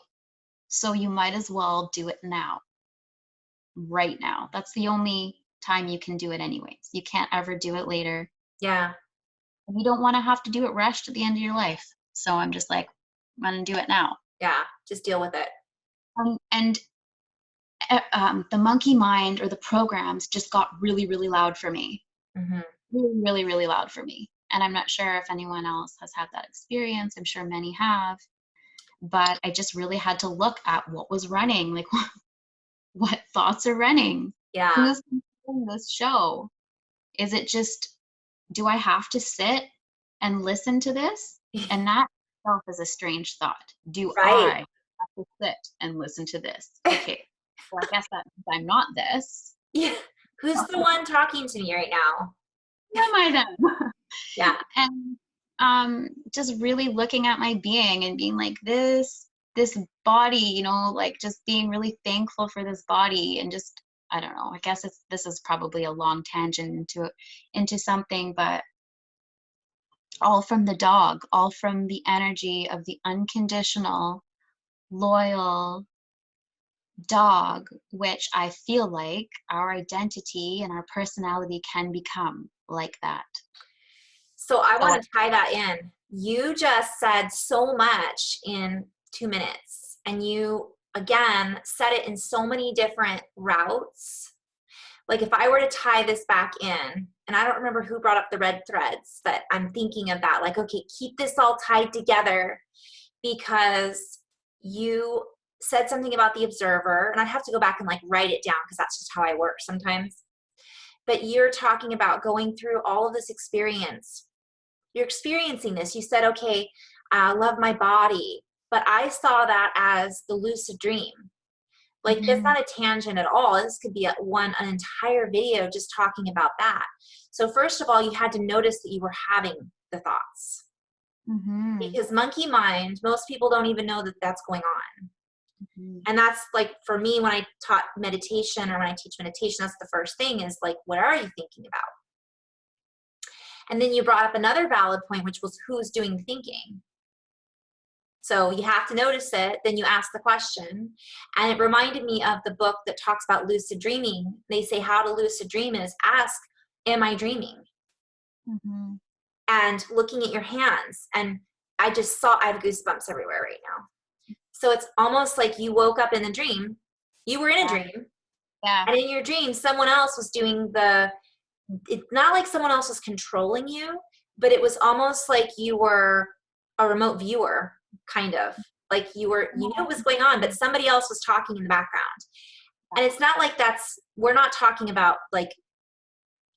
Speaker 2: So you might as well do it now. Right now. That's the only time you can do it anyways. You can't ever do it later.
Speaker 1: Yeah.
Speaker 2: And you don't want to have to do it rushed at the end of your life. So I'm just like, I'm going to do it now.
Speaker 1: Yeah. Just deal with it.
Speaker 2: And the monkey mind, or the programs, just got really, really loud for me.
Speaker 1: Mm-hmm.
Speaker 2: Really, really, really loud for me. And I'm not sure if anyone else has had that experience. I'm sure many have. But I just really had to look at what was running. Like, what thoughts are running?
Speaker 1: Yeah.
Speaker 2: Who's controlling this show? Is it just, do I have to sit and listen to this? And that itself is a strange thought. Do
Speaker 1: Right.
Speaker 2: I have to sit and listen to this? Okay, well, I guess that means I'm not this.
Speaker 1: Yeah. Who's the one talking to me right now?
Speaker 2: Who am I then?
Speaker 1: Yeah.
Speaker 2: And just really looking at my being and being like, this body, you know, like just being really thankful for this body, and just, I don't know, I guess this is probably a long tangent into something, but all from the dog, all from the energy of the unconditional, loyal dog, which I feel like our identity and our personality can become like that.
Speaker 1: So I want to tie that in. You just said so much in 2 minutes, and you again said it in so many different routes. Like if I were to tie this back in, and I don't remember who brought up the red threads, but I'm thinking of that, like, okay, keep this all tied together, because you said something about the observer, and I'd have to go back and like write it down because that's just how I work sometimes. But you're talking about going through all of this experience. You're experiencing this. You said, okay, I love my body, but I saw that as the lucid dream. Like that's not a tangent at all. This could be an entire video just talking about that. So first of all, you had to notice that you were having the thoughts. Because monkey mind, most people don't even know that that's going on. And that's like, for me, when I taught meditation, or when I teach meditation, that's the first thing is like, what are you thinking about? And then you brought up another valid point, which was who's doing the thinking. So you have to notice it, then you ask the question. And it reminded me of the book that talks about lucid dreaming. They say how to lucid dream is ask, am I dreaming? And looking at your hands. And I have goosebumps everywhere right now. So it's almost like you woke up in a dream. You were in a dream.
Speaker 2: Yeah.
Speaker 1: And in your dream, someone else was doing it's not like someone else was controlling you, but it was almost like you were a remote viewer, kind of. Like you knew what was going on, but somebody else was talking in the background. And it's not like we're not talking about like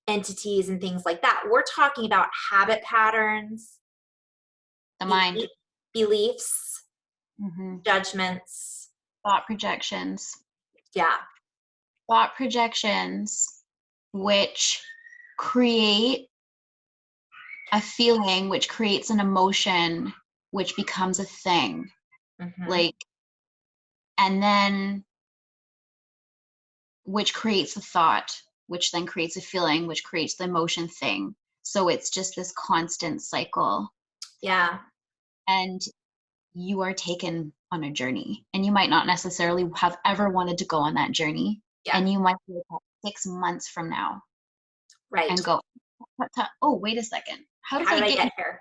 Speaker 1: entities and things like that. We're talking about habit patterns,
Speaker 2: the mind,
Speaker 1: beliefs, judgments,
Speaker 2: thought projections.
Speaker 1: Yeah.
Speaker 2: Thought projections, which create a feeling, which creates an emotion, which becomes a thing. Like, and then which creates a thought, which then creates a feeling, which creates the emotion thing. So it's just this constant cycle.
Speaker 1: Yeah.
Speaker 2: And you are taken on a journey, and you might not necessarily have ever wanted to go on that journey. Yeah. And you might wake up 6 months from now.
Speaker 1: Right.
Speaker 2: And go, oh, wait a second. How did I get here?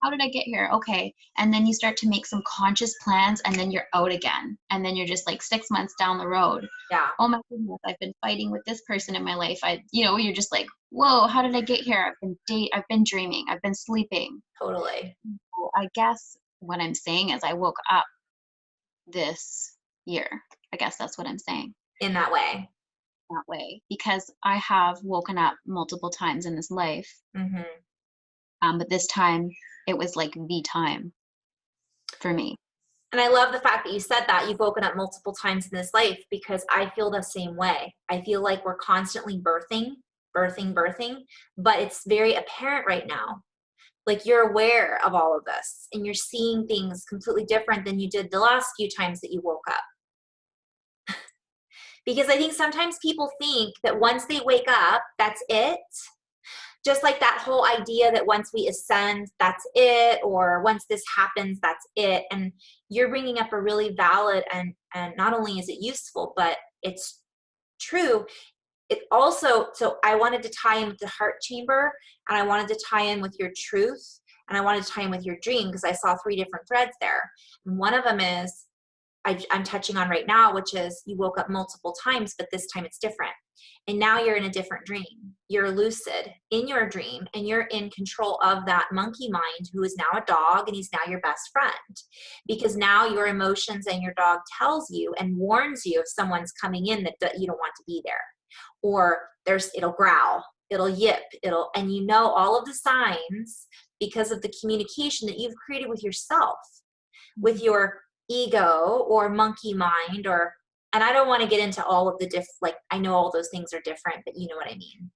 Speaker 2: How did I get here? Okay. And then you start to make some conscious plans, and then you're out again. And then you're just like 6 months down the road.
Speaker 1: Yeah.
Speaker 2: Oh my goodness, I've been fighting with this person in my life. You're just like, whoa, how did I get here? I've been dreaming. I've been sleeping.
Speaker 1: Totally.
Speaker 2: So I guess what I'm saying is I woke up this year. I guess that's what I'm saying.
Speaker 1: In that way.
Speaker 2: That way, because I have woken up multiple times in this life. But this time it was like the time for me.
Speaker 1: And I love the fact that you said that you've woken up multiple times in this life, because I feel the same way. I feel like we're constantly birthing, but it's very apparent right now. Like, you're aware of all of this and you're seeing things completely different than you did the last few times that you woke up. Because I think sometimes people think that once they wake up, that's it. Just like that whole idea that once we ascend, that's it, or once this happens, that's it. And you're bringing up a really valid, and not only is it useful, but it's true. It also, so I wanted to tie in with the heart chamber, and I wanted to tie in with your truth, and I wanted to tie in with your dream, because I saw 3 different threads there. And one of them is, I'm touching on right now, which is you woke up multiple times, but this time it's different. And now you're in a different dream. You're lucid in your dream, and you're in control of that monkey mind, who is now a dog, and he's now your best friend. Because now your emotions and your dog tells you and warns you if someone's coming in that you don't want to be there. Or it'll growl, it'll yip, and you know all of the signs because of the communication that you've created with yourself, with your ego or monkey mind, and I don't want to get into all of the like, I know all those things are different, but you know what I mean.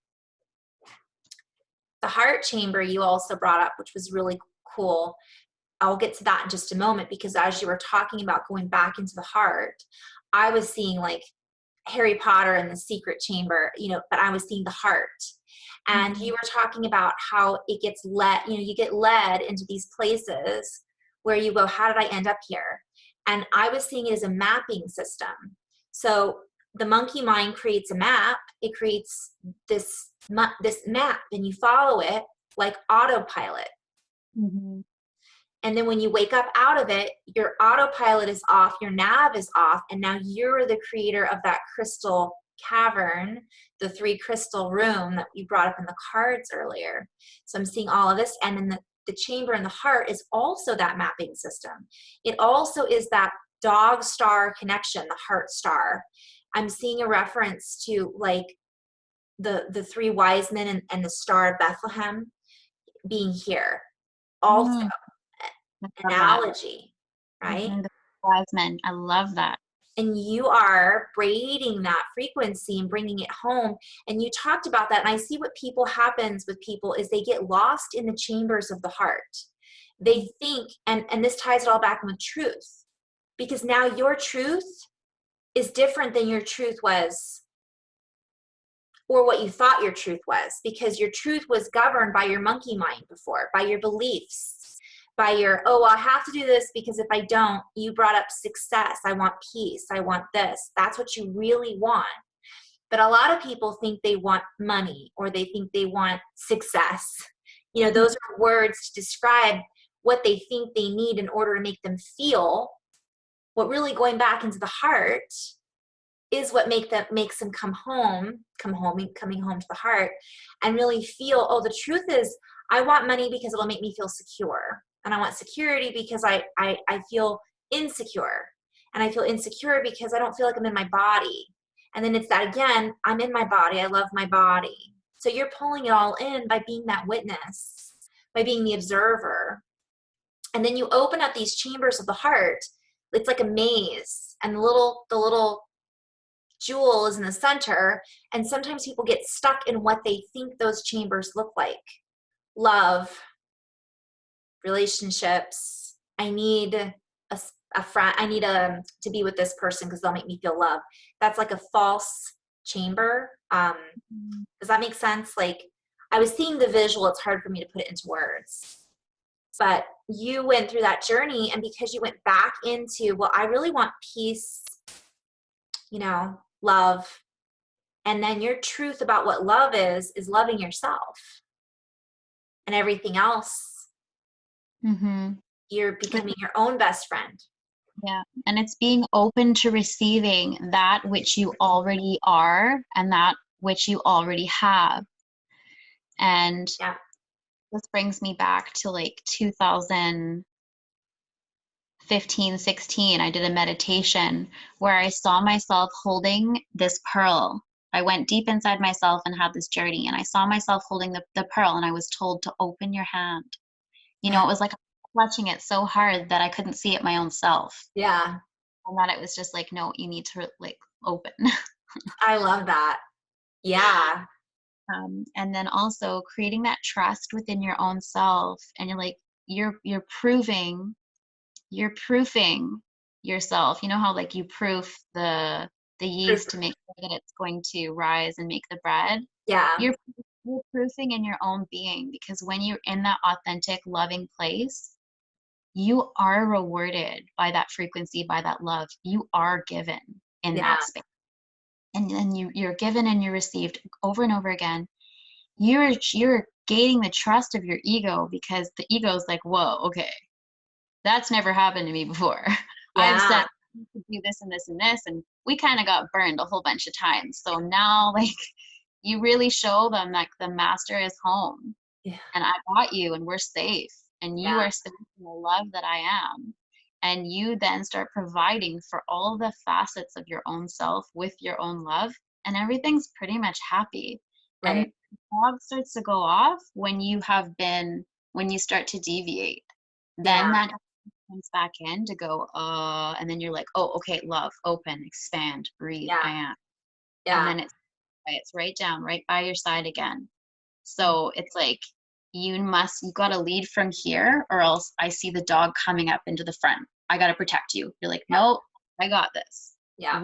Speaker 1: The heart chamber you also brought up, which was really cool. I'll get to that in just a moment, because as you were talking about going back into the heart, I was seeing like Harry Potter and the secret chamber, but I was seeing the heart. And you were talking about how it gets led, you get led into these places where you go, how did I end up here? And I was seeing it as a mapping system. So the monkey mind creates a map. It creates this map, and you follow it like autopilot. And then when you wake up out of it, your autopilot is off, your nav is off, and now you're the creator of that crystal cavern, the 3 crystal room that we brought up in the cards earlier. So I'm seeing all of this, and then the chamber in the heart is also that mapping system. It also is that dog star connection, the heart star. I'm seeing a reference to like the 3 wise men and the star of Bethlehem being here. Also, analogy, right?
Speaker 2: The wise men. I love that.
Speaker 1: And you are braiding that frequency and bringing it home. And you talked about that. And I see what happens with people is they get lost in the chambers of the heart. They think, and this ties it all back with truth, because now your truth is different than your truth was, or what you thought your truth was, because your truth was governed by your monkey mind before, by your beliefs, by your, oh, I have to do this because if I don't, you brought up success. I want peace. I want this. That's what you really want. But a lot of people think they want money, or they think they want success. Those are words to describe what they think they need in order to make them feel. What really going back into the heart is what makes them coming home to the heart and really feel, oh, the truth is I want money because it'll make me feel secure. And I want security because I feel insecure. And I feel insecure because I don't feel like I'm in my body. And then it's that again, I'm in my body. I love my body. So you're pulling it all in by being that witness, by being the observer. And then you open up these chambers of the heart. It's like a maze. And the little jewel is in the center. And sometimes people get stuck in what they think those chambers look like. Love, relationships. I need a friend. I need to be with this person because they'll make me feel love. That's like a false chamber. Does that make sense? Like, I was seeing the visual. It's hard for me to put it into words. But you went through that journey, and because you went back into, well, I really want peace, love. And then your truth about what love is loving yourself. And everything else, you're becoming your own best friend.
Speaker 2: Yeah. And it's being open to receiving that which you already are and that which you already have. And this brings me back to like 2013 15, 16, I did a meditation where I saw myself holding this pearl. I went deep inside myself and had this journey, and I saw myself holding the pearl, and I was told to open your hand. You know, it was like clutching it so hard that I couldn't see it my own self.
Speaker 1: Yeah.
Speaker 2: And that it was just like, no, you need to like open.
Speaker 1: I love that. Yeah.
Speaker 2: And then also creating that trust within your own self, and you're like, you're proofing yourself. You know how like you proof the yeast to make sure that it's going to rise and make the bread.
Speaker 1: Yeah.
Speaker 2: You're proofing in your own being, because when you're in that authentic, loving place, you are rewarded by that frequency, by that love. You are given in
Speaker 1: Yeah.
Speaker 2: that space. And then you're given and you're received over and over again. You're gaining the trust of your ego, because the ego is like, whoa, okay, that's never happened to me before. I've said to do this and this and this, and we kind of got burned a whole bunch of times. So now, like, you really show them like the master is home, and I got you, and we're safe, and you are safe in the love that I am. And you then start providing for all the facets of your own self with your own love, and everything's pretty much happy.
Speaker 1: Right.
Speaker 2: And the dog starts to go off when you start to deviate. Then that comes back in to go, and then you're like, oh, okay, love, open, expand, breathe, I am. And then it's right down, right by your side again. So it's like, you got to lead from here, or else I see the dog coming up into the front. I got to protect you. You're like, nope, I got this.
Speaker 1: Yeah.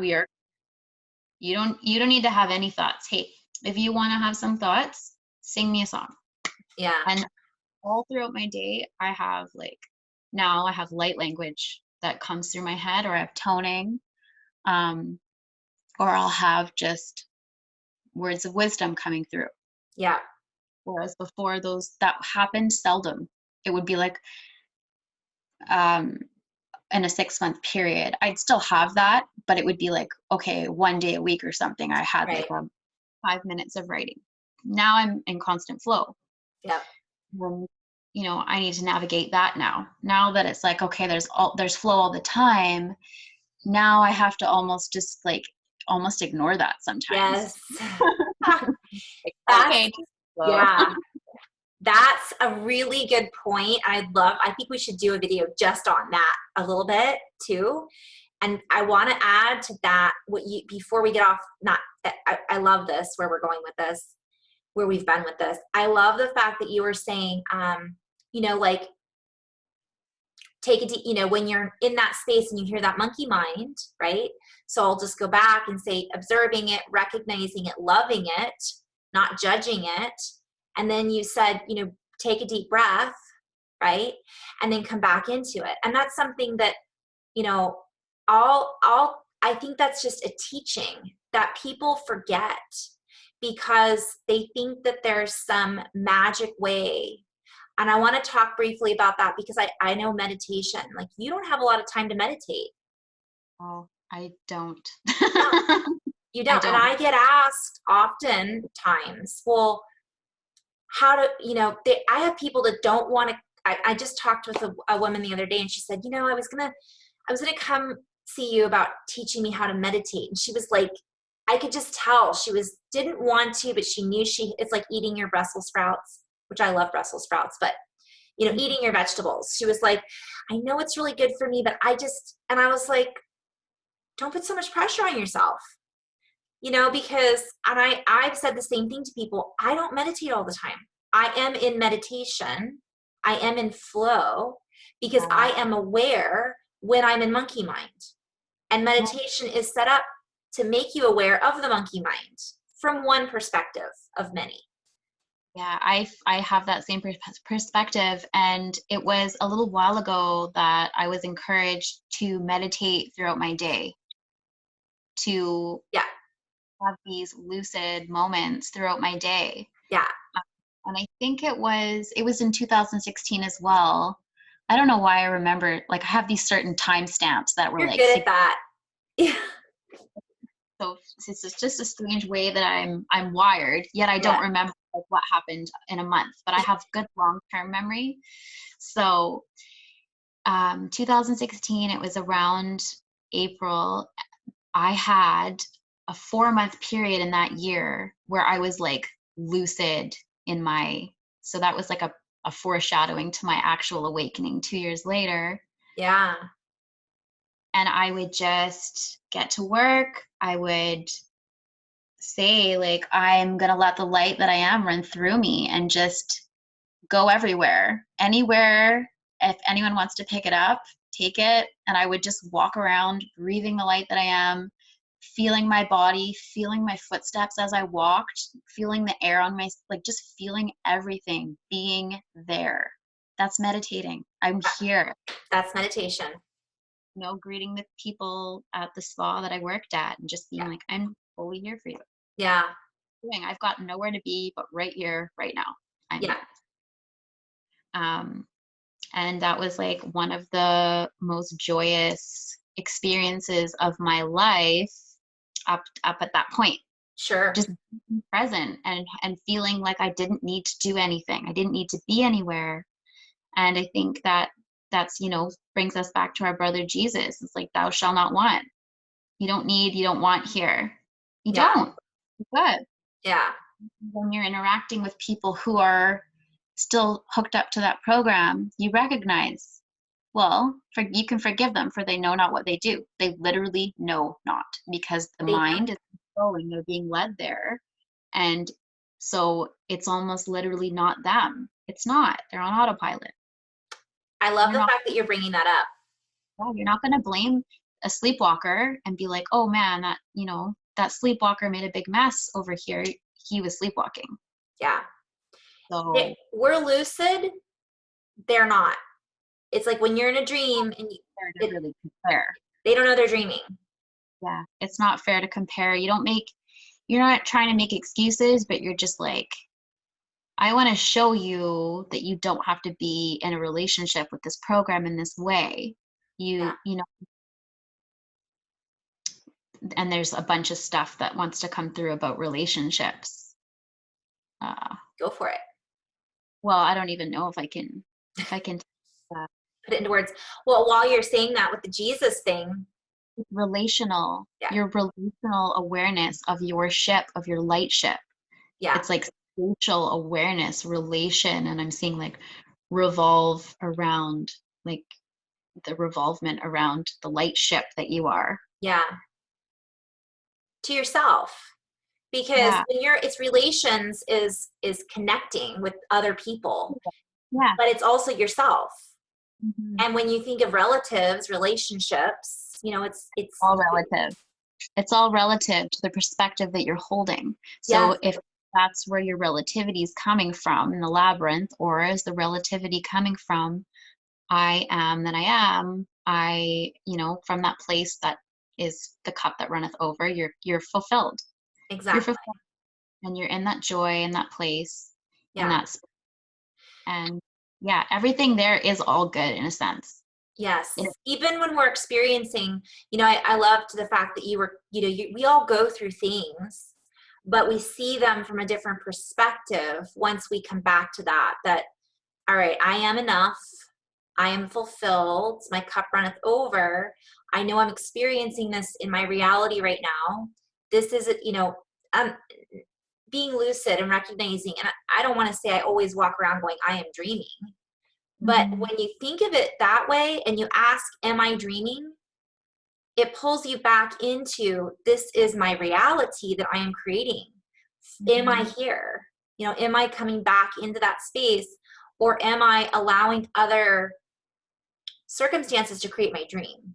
Speaker 2: You don't need to have any thoughts. Hey, if you want to have some thoughts, sing me a song.
Speaker 1: Yeah.
Speaker 2: And all throughout my day, I have now I have light language that comes through my head, or I have toning, or I'll have just words of wisdom coming through.
Speaker 1: Yeah.
Speaker 2: Whereas before, that happened seldom. It would be like, in a 6-month period, I'd still have that, but it would be like, okay, 1 day a week or something, I had like 5 minutes of writing. Now I'm in constant flow.
Speaker 1: Yeah.
Speaker 2: When, I need to navigate that now that it's like, okay, there's flow all the time. Now I have to almost ignore that sometimes.
Speaker 1: Yes.
Speaker 2: Okay.
Speaker 1: Yeah. That's a really good point. I think we should do a video just on that a little bit too. And I want to add to that before we get off, I love this, where we're going with this, where we've been with this. I love the fact that you were saying, like, take a deep, when you're in that space and you hear that monkey mind, right? So I'll just go back and say, observing it, recognizing it, loving it, not judging it. And then you said, take a deep breath, right? And then come back into it. And that's something that, I think that's just a teaching that people forget, because they think that there's some magic way. And I want to talk briefly about that, because I know meditation, like, you don't have a lot of time to meditate.
Speaker 2: Oh, I don't.
Speaker 1: No, you don't. And I get asked oftentimes, well, how to, I have people that don't want to. I just talked with a woman the other day, and she said, I was gonna come see you about teaching me how to meditate. And she was like, I could just tell she didn't want to, but she knew it's like eating your Brussels sprouts, which I love Brussels sprouts, but eating your vegetables. She was like, I know it's really good for me, but and I was like, don't put so much pressure on yourself, because, and I've said the same thing to people. I don't meditate all the time. I am in meditation. I am in flow, because I am aware when I'm in monkey mind. And meditation is set up to make you aware of the monkey mind from one perspective of many.
Speaker 2: Yeah, I have that same perspective. And it was a little while ago that I was encouraged to meditate throughout my day, to have these lucid moments throughout my day.
Speaker 1: Yeah.
Speaker 2: And I think it was in 2016 as well. I don't know why I remember, like, I have these certain timestamps that were
Speaker 1: You're good at that. Yeah.
Speaker 2: So it's just a strange way that I'm wired, yet I don't remember what happened in a month, but I have good long-term memory. So 2016, it was around April. I had a 4-month period in that year where I was like lucid so that was like a foreshadowing to my actual awakening 2 years later.
Speaker 1: Yeah.
Speaker 2: And I would just get to work. I would say, like, I'm going to let the light that I am run through me and just go everywhere, anywhere. If anyone wants to pick it up, take it. And I would just walk around, breathing the light that I am, feeling my body, feeling my footsteps as I walked, feeling the air on my, like, just feeling everything, being there. That's meditating. I'm here.
Speaker 1: That's meditation.
Speaker 2: Greeting the people at the spa that I worked at and just being like, I'm fully here for you.
Speaker 1: Yeah.
Speaker 2: I've got nowhere to be but right here, right now. I'm here. And that was like one of the most joyous experiences of my life up at that point.
Speaker 1: Sure.
Speaker 2: Just being present and feeling like I didn't need to do anything. I didn't need to be anywhere. And I think that's, brings us back to our brother Jesus. It's like, thou shalt not want. You don't need, you don't want here. You don't. You're good.
Speaker 1: Yeah.
Speaker 2: When you're interacting with people who are still hooked up to that program, you recognize, well, you can forgive them, for they know not what they do. They literally know not, because the mind is controlling, they're being led there. And so it's almost literally not them. It's not. They're on autopilot.
Speaker 1: I love the fact that you're bringing that up.
Speaker 2: Yeah, you're not going to blame a sleepwalker and be like, oh man, that sleepwalker made a big mess over here. He was sleepwalking.
Speaker 1: Yeah.
Speaker 2: So
Speaker 1: we're lucid. They're not. It's like when you're in a dream and
Speaker 2: really compare.
Speaker 1: They don't know they're dreaming.
Speaker 2: Yeah. It's not fair to compare. You're not trying to make excuses, but you're just like, I want to show you that you don't have to be in a relationship with this program in this way. You know, and there's a bunch of stuff that wants to come through about relationships.
Speaker 1: Go for it.
Speaker 2: Well, I don't even know if I can
Speaker 1: put it into words. Well, while you're saying that with the Jesus thing,
Speaker 2: relational, your relational awareness of your ship, of your light ship.
Speaker 1: Yeah.
Speaker 2: It's like spatial awareness, relation, and I'm seeing like revolve around, like the revolvement around the light ship that you are.
Speaker 1: Yeah. To yourself. Because when it's relations is connecting with other people.
Speaker 2: Yeah.
Speaker 1: But it's also yourself.
Speaker 2: Mm-hmm.
Speaker 1: And when you think of relatives, relationships, it's
Speaker 2: all relative. It's all relative to the perspective that you're holding. So if that's where your relativity is coming from in the labyrinth, or is the relativity coming from I am that I am, from that place that is the cup that runneth over, you're fulfilled.
Speaker 1: Exactly.
Speaker 2: You're fulfilled, and you're in that joy, in that place, and everything there is all good in a sense.
Speaker 1: Yes. Even when we're experiencing, I loved the fact that we all go through things, but we see them from a different perspective once we come back to that, all right, I am enough. I am fulfilled. My cup runneth over. I know I'm experiencing this in my reality right now. This is, being lucid and recognizing, and I don't want to say I always walk around going, I am dreaming. But when you think of it that way and you ask, am I dreaming? It pulls you back into, this is my reality that I am creating. Am I here? Am I coming back into that space, or am I allowing other circumstances to create my dream?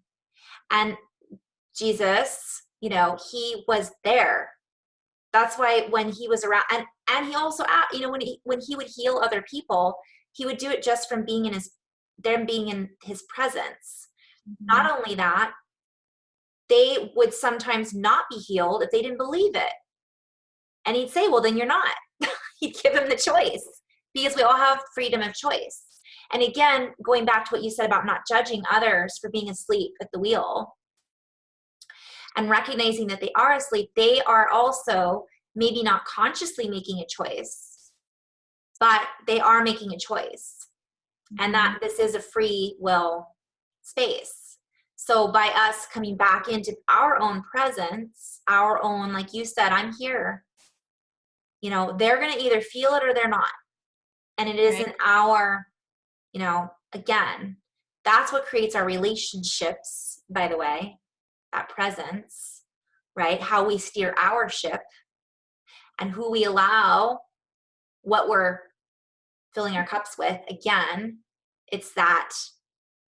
Speaker 1: And Jesus, he was there. That's why when he was around, and he also, when he would heal other people, he would do it just from being in his presence. Not only that, they would sometimes not be healed if they didn't believe it. And he'd say, well, then you're not. He'd give them the choice, because we all have freedom of choice. And again, going back to what you said about not judging others for being asleep at the wheel and recognizing that they are asleep, they are also maybe not consciously making a choice, but they are making a choice. And that this is a free will space. So by us coming back into our own presence, our own, like you said, I'm here, you know, they're going to either feel it or they're not. And it isn't our, you know, again, that's what creates our relationships, by the way, that presence, right? How we steer our ship and who we allow, what we're filling our cups with. Again, it's that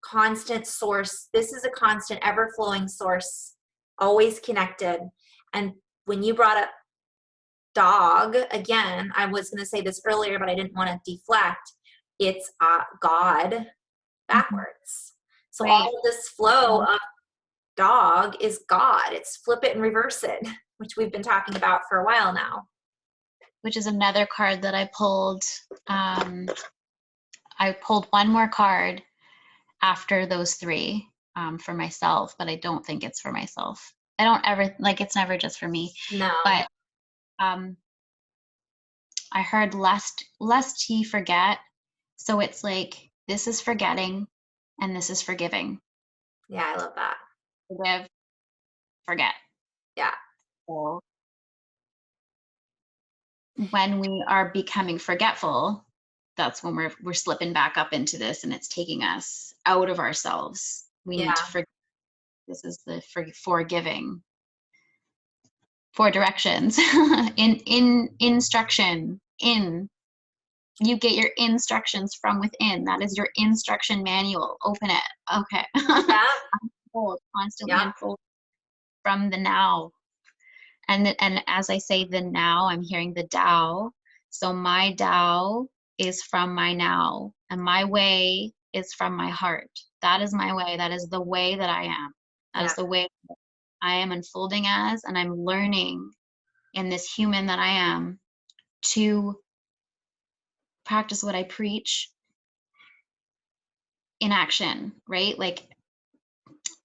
Speaker 1: constant source. This is a constant, ever flowing source, always connected. And when you brought up dog, again, I was going to say this earlier, but I didn't want to deflect. It's God backwards. So all of this flow of dog is God. It's flip it and reverse it, which we've been talking about for a while now.
Speaker 2: Which is another card that I pulled. I pulled one more card after those three for myself, but I don't think it's for myself. I don't ever, like, it's never just for me.
Speaker 1: No.
Speaker 2: But I heard lest ye forget. So it's like, this is forgetting and this is forgiving.
Speaker 1: Yeah, I love that.
Speaker 2: Forgive, forget.
Speaker 1: Yeah.
Speaker 2: So when we are becoming forgetful, that's when we're slipping back up into this, and it's taking us out of ourselves. We need to forgive. This is the forgiving. 4 directions. in instruction. You get your instructions from within. That is your instruction manual. Open it. Okay.
Speaker 1: Yeah.
Speaker 2: Constantly unfold from the now. And as I say the now, I'm hearing the Tao. So my Tao is from my now, and my way is from my heart. That is my way. That is the way that I am. That is the way I am unfolding as, and I'm learning in this human that I am to practice what I preach in action, right? Like,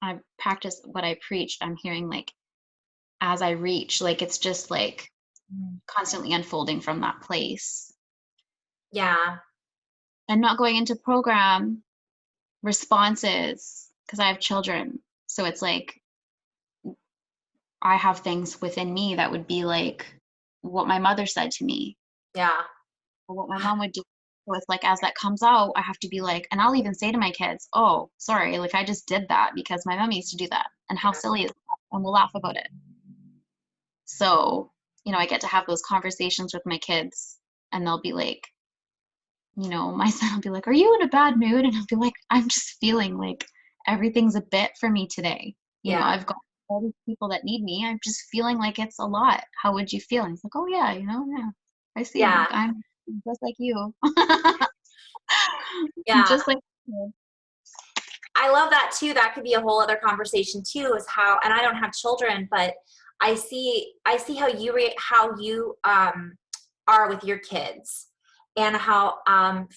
Speaker 2: I practice what I preach. I'm hearing, like, as I reach, like, it's just like constantly unfolding from that place.
Speaker 1: Yeah.
Speaker 2: I'm not going into program responses because I have children. So it's like, I have things within me that would be like what my mother said to me.
Speaker 1: Yeah.
Speaker 2: Or what my mom would do. So it's like, as that comes out, I have to be like, and I'll even say to my kids, oh, sorry, like, I just did that because my mom used to do that. And how silly is that? And we'll laugh about it. So, you know, I get to have those conversations with my kids, and they'll be like, you know, my son will be like, are you in a bad mood? And I'll be like, I'm just feeling like everything's a bit for me today. You know, I've got all these people that need me. I'm just feeling like it's a lot. How would you feel? And he's like, oh yeah, you know, yeah, I see.
Speaker 1: Yeah.
Speaker 2: Like, I'm just like you.
Speaker 1: Yeah.
Speaker 2: Just like you.
Speaker 1: I love that too. That could be a whole other conversation too, is how, and I don't have children, but I see how you are with your kids, and how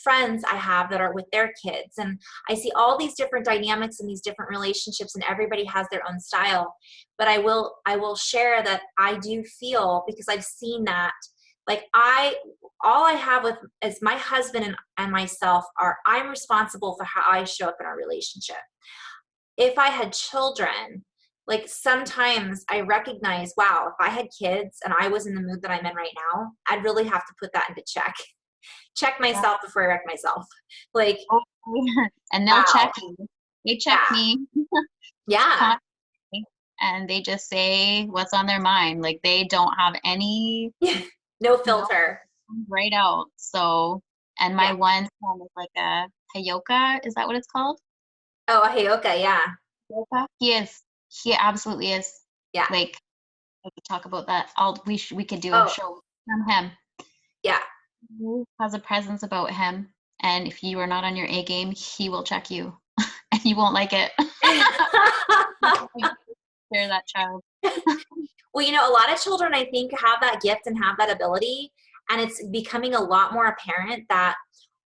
Speaker 1: friends I have that are with their kids. And I see all these different dynamics and these different relationships, and everybody has their own style. But I will share that I do feel, because I've seen that, like, all I have with is my husband and myself I'm responsible for how I show up in our relationship. If I had children, like, sometimes I recognize, wow, if I had kids and I was in the mood that I'm in right now, I'd really have to put that into check myself before I wreck myself. Like,
Speaker 2: and they'll check you. They check me.
Speaker 1: Yeah.
Speaker 2: And they just say what's on their mind. Like, they don't have any
Speaker 1: no filter.
Speaker 2: Right out. So, and my one son is like a Hayoka. Is that what it's called?
Speaker 1: Oh, a Hayoka, yeah.
Speaker 2: Hayoka? He absolutely is.
Speaker 1: Yeah.
Speaker 2: Like, I could talk about that. We could do a show from him.
Speaker 1: Yeah.
Speaker 2: He has a presence about him, and if you are not on your A game, he will check you, and you won't like it. Share that child.
Speaker 1: Well, you know, a lot of children, I think, have that gift and have that ability, and it's becoming a lot more apparent that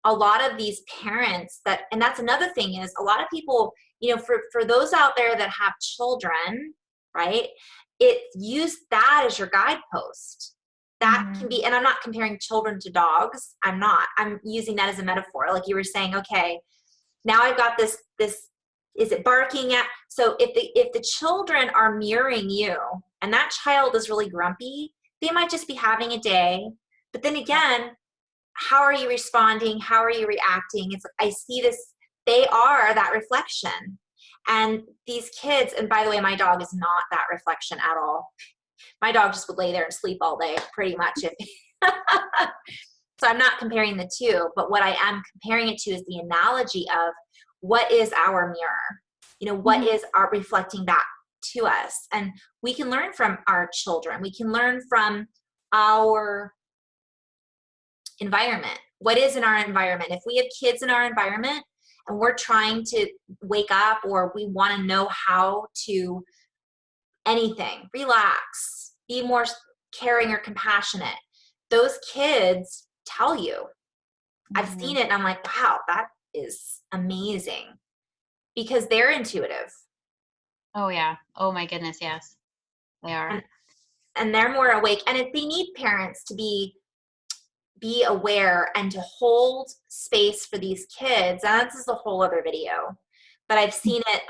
Speaker 1: a lot of these parents and that's another thing, is a lot of people, you know, for those out there that have children, right, use that as your guidepost. That can be, and I'm not comparing children to dogs. I'm using that as a metaphor. Like you were saying, okay, now I've got this Is it barking at? So if the children are mirroring you and that child is really grumpy, they might just be having a day. But then again, how are you responding? How are you reacting? It's I see this, they are that reflection. And these kids, and by the way, my dog is not that reflection at all. My dog just would lay there and sleep all day, pretty much. So I'm not comparing the two, but what I am comparing it to is the analogy of what is our mirror? You know, what is our reflecting back to us? And we can learn from our children. We can learn from our environment. What is in our environment? If we have kids in our environment and we're trying to wake up, or we want to know how to anything, relax, be more caring or compassionate, those kids tell you. I've seen it and I'm like, wow, that is amazing, because they're intuitive.
Speaker 2: Oh yeah. Oh my goodness, yes. They are.
Speaker 1: And they're more awake. And if they need parents to be aware and to hold space for these kids, and this is a whole other video, but I've seen it,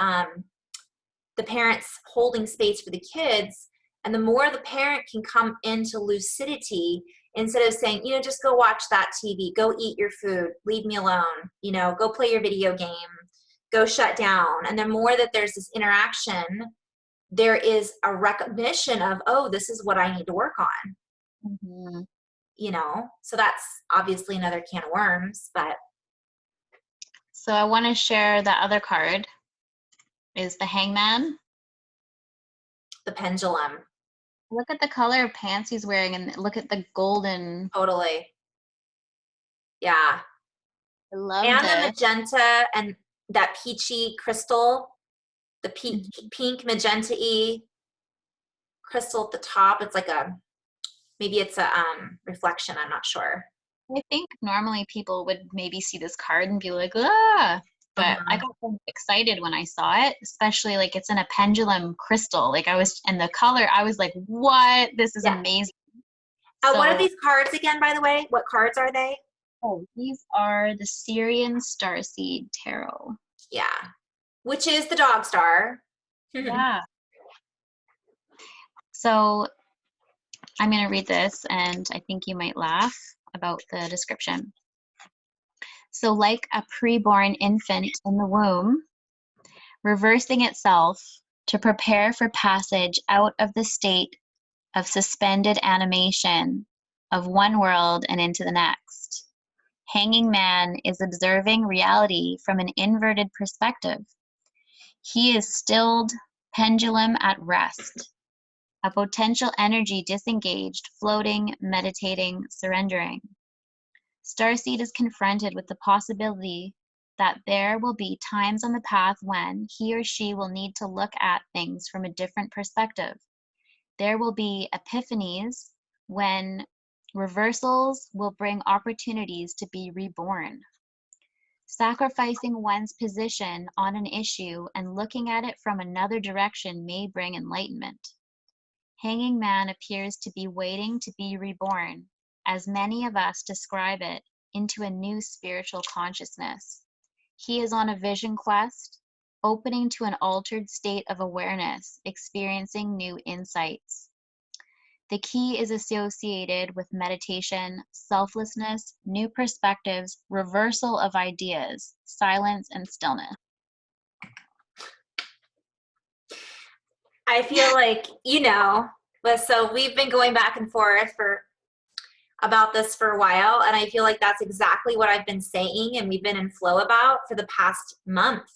Speaker 1: the parents holding space for the kids, and the more the parent can come into lucidity, instead of saying, you know, just go watch that TV, go eat your food, leave me alone, you know, go play your video game, go shut down. And the more that there's this interaction, there is a recognition of, oh, this is what I need to work on. You know, so that's obviously another can of worms, but.
Speaker 2: So I want to share the other card is the Hangman.
Speaker 1: The pendulum.
Speaker 2: Look at the color of pants he's wearing, and look at the golden.
Speaker 1: Totally. Yeah.
Speaker 2: I love
Speaker 1: and
Speaker 2: this.
Speaker 1: the magenta and that peachy crystal, the pink magenta-y crystal at the top. It's like maybe it's a reflection, I'm not sure.
Speaker 2: I think normally people would maybe see this card and be like, ah, but I got so excited when I saw it, especially like it's in a pendulum crystal. Like and the color, I was like, what? This is amazing.
Speaker 1: What are these cards again, by the way? What cards are they?
Speaker 2: Oh, these are the Sirian Starseed Tarot.
Speaker 1: Yeah, which is the dog star.
Speaker 2: Yeah. So I'm going to read this, and I think you might laugh about the description. So like a preborn infant in the womb, reversing itself to prepare for passage out of the state of suspended animation of one world and into the next. Hanging Man is observing reality from an inverted perspective. He is stilled, pendulum at rest, a potential energy disengaged, floating, meditating, surrendering. Starseed is confronted with the possibility that there will be times on the path when he or she will need to look at things from a different perspective. There will be epiphanies when reversals will bring opportunities to be reborn. Sacrificing one's position on an issue and looking at it from another direction may bring enlightenment. Hanging Man appears to be waiting to be reborn, as many of us describe it, into a new spiritual consciousness. He is on a vision quest, opening to an altered state of awareness, experiencing new insights. The key is associated with meditation, selflessness, new perspectives, reversal of ideas, silence, and stillness.
Speaker 1: I feel like, so we've been going back and forth about this for a while, and I feel like that's exactly what I've been saying and we've been in flow about for the past month.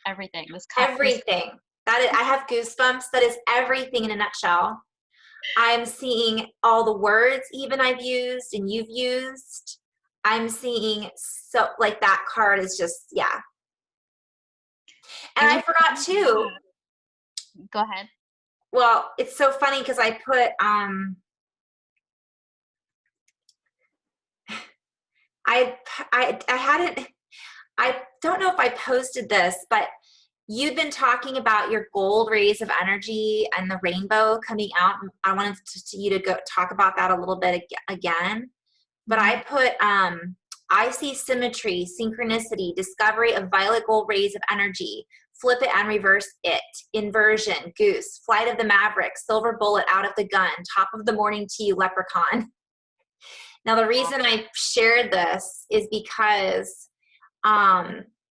Speaker 2: Everything.
Speaker 1: Everything. I have goosebumps. That is everything in a nutshell. I'm seeing all the words even I've used and you've used. I'm seeing like that card is just, yeah. And I forgot too.
Speaker 2: Go ahead.
Speaker 1: Well, it's so funny because I put, I don't know if I posted this, but you've been talking about your gold rays of energy and the rainbow coming out. I wanted you to go talk about that a little bit again. But I put I see symmetry, synchronicity, discovery of violet gold rays of energy, flip it and reverse it, inversion, goose, flight of the maverick, silver bullet out of the gun, top of the morning to you, leprechaun. Now, the reason I shared this is because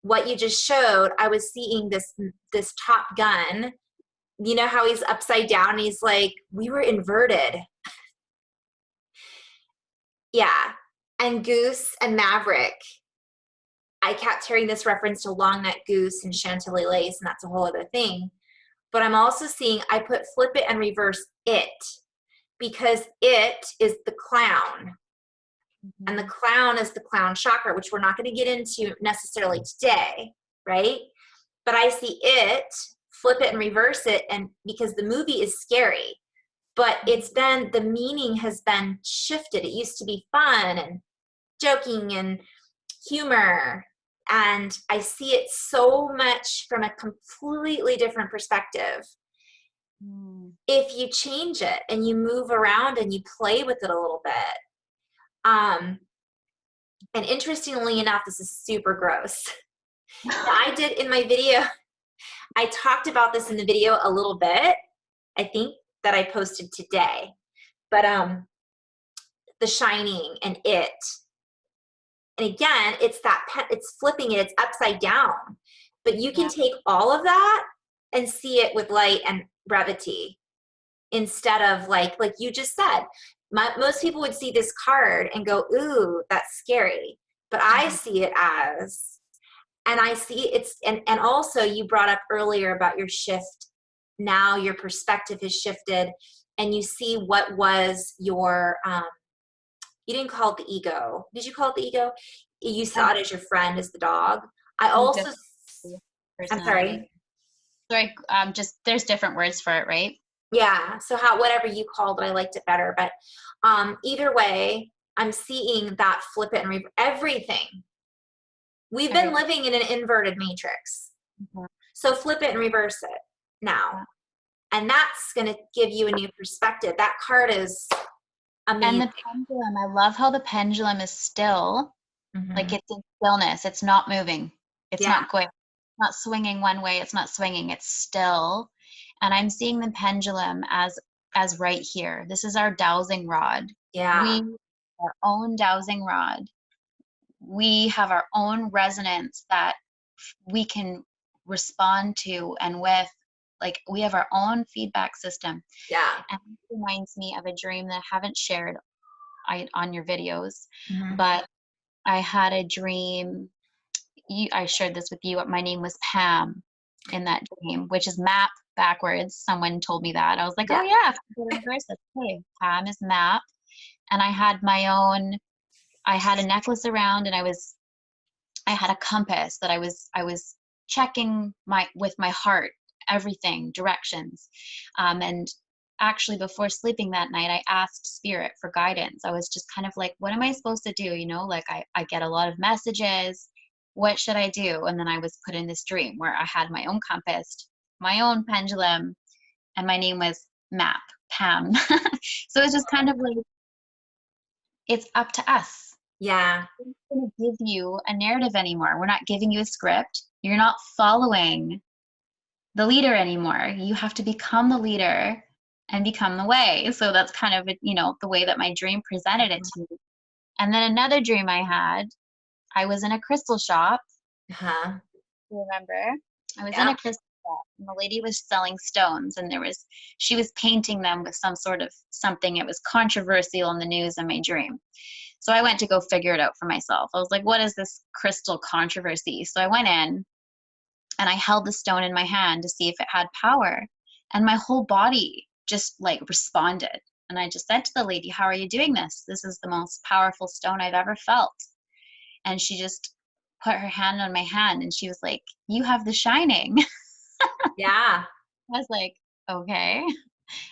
Speaker 1: what you just showed, I was seeing this Top Gun. You know how he's upside down and he's like, we were inverted. Yeah. And Goose and Maverick, I kept hearing this reference to long neck goose and Chantilly lace, and that's a whole other thing. But I'm also seeing I put flip it and reverse it, because it is the clown. Mm-hmm. And the clown is the clown chakra, which we're not going to get into necessarily today, right? But I see it, flip it and reverse it, and because the movie is scary, but it's been, the meaning has been shifted. It used to be fun and joking and humor, and I see it so much from a completely different perspective. If you change it and you move around and you play with it a little bit. And interestingly enough, this is super gross. I did in my video, I talked about this in the video a little bit, I think, that I posted today. But The Shining and it. And again, it's it's flipping it, it's upside down. But you can take all of that and see it with light and brevity, instead of like you just said. Most people would see this card and go, ooh, that's scary. But I see it as, and I see it's, and also you brought up earlier about your shift. Now your perspective has shifted and you see what was your, you didn't call it the ego. Did you call it the ego? You saw it as your friend, as the dog. I also, I'm sorry.
Speaker 2: Sorry, just there's different words for it, right?
Speaker 1: Yeah, so whatever you called it, I liked it better. But either way, I'm seeing that flip it and everything. We've been living in an inverted matrix. Mm-hmm. So flip it and reverse it now. And that's going to give you a new perspective. That card is amazing.
Speaker 2: And the pendulum, I love how the pendulum is still, like it's in stillness. It's not moving. It's not going, not swinging one way. It's not swinging. It's still. And I'm seeing the pendulum as right here. This is our dowsing rod.
Speaker 1: Yeah.
Speaker 2: We have our own dowsing rod. We have our own resonance that we can respond to, and with, like, we have our own feedback system.
Speaker 1: Yeah.
Speaker 2: And it reminds me of a dream that I haven't shared on your videos, but I had a dream. I shared this with you. My name was Pam in that dream, which is map backwards. Someone told me that. I was like, oh yeah, reverse it. Okay, Pam is map. And I had I had a necklace around, and I had a compass that I was checking with my heart, everything, directions. And actually before sleeping that night, I asked Spirit for guidance. I was just kind of like, what am I supposed to do? You know, like I get a lot of messages. What should I do? And then I was put in this dream where I had my own compass, my own pendulum, and my name was Map, Pam. So it's just kind of like, it's up to us.
Speaker 1: Yeah.
Speaker 2: We're not going to give you a narrative anymore. We're not giving you a script. You're not following the leader anymore. You have to become the leader and become the way. So that's kind of, the way that my dream presented it to me. And then another dream I had, I was in a crystal shop.
Speaker 1: Uh-huh.
Speaker 2: Remember? I was in a crystal shop, and the lady was selling stones, and she was painting them with some sort of something. It was controversial in the news in my dream. So I went to go figure it out for myself. I was like, what is this crystal controversy? So I went in and I held the stone in my hand to see if it had power. And my whole body just like responded. And I just said to the lady, how are you doing this? This is the most powerful stone I've ever felt. And she just put her hand on my hand and she was like, you have the shining.
Speaker 1: Yeah.
Speaker 2: I was like, okay.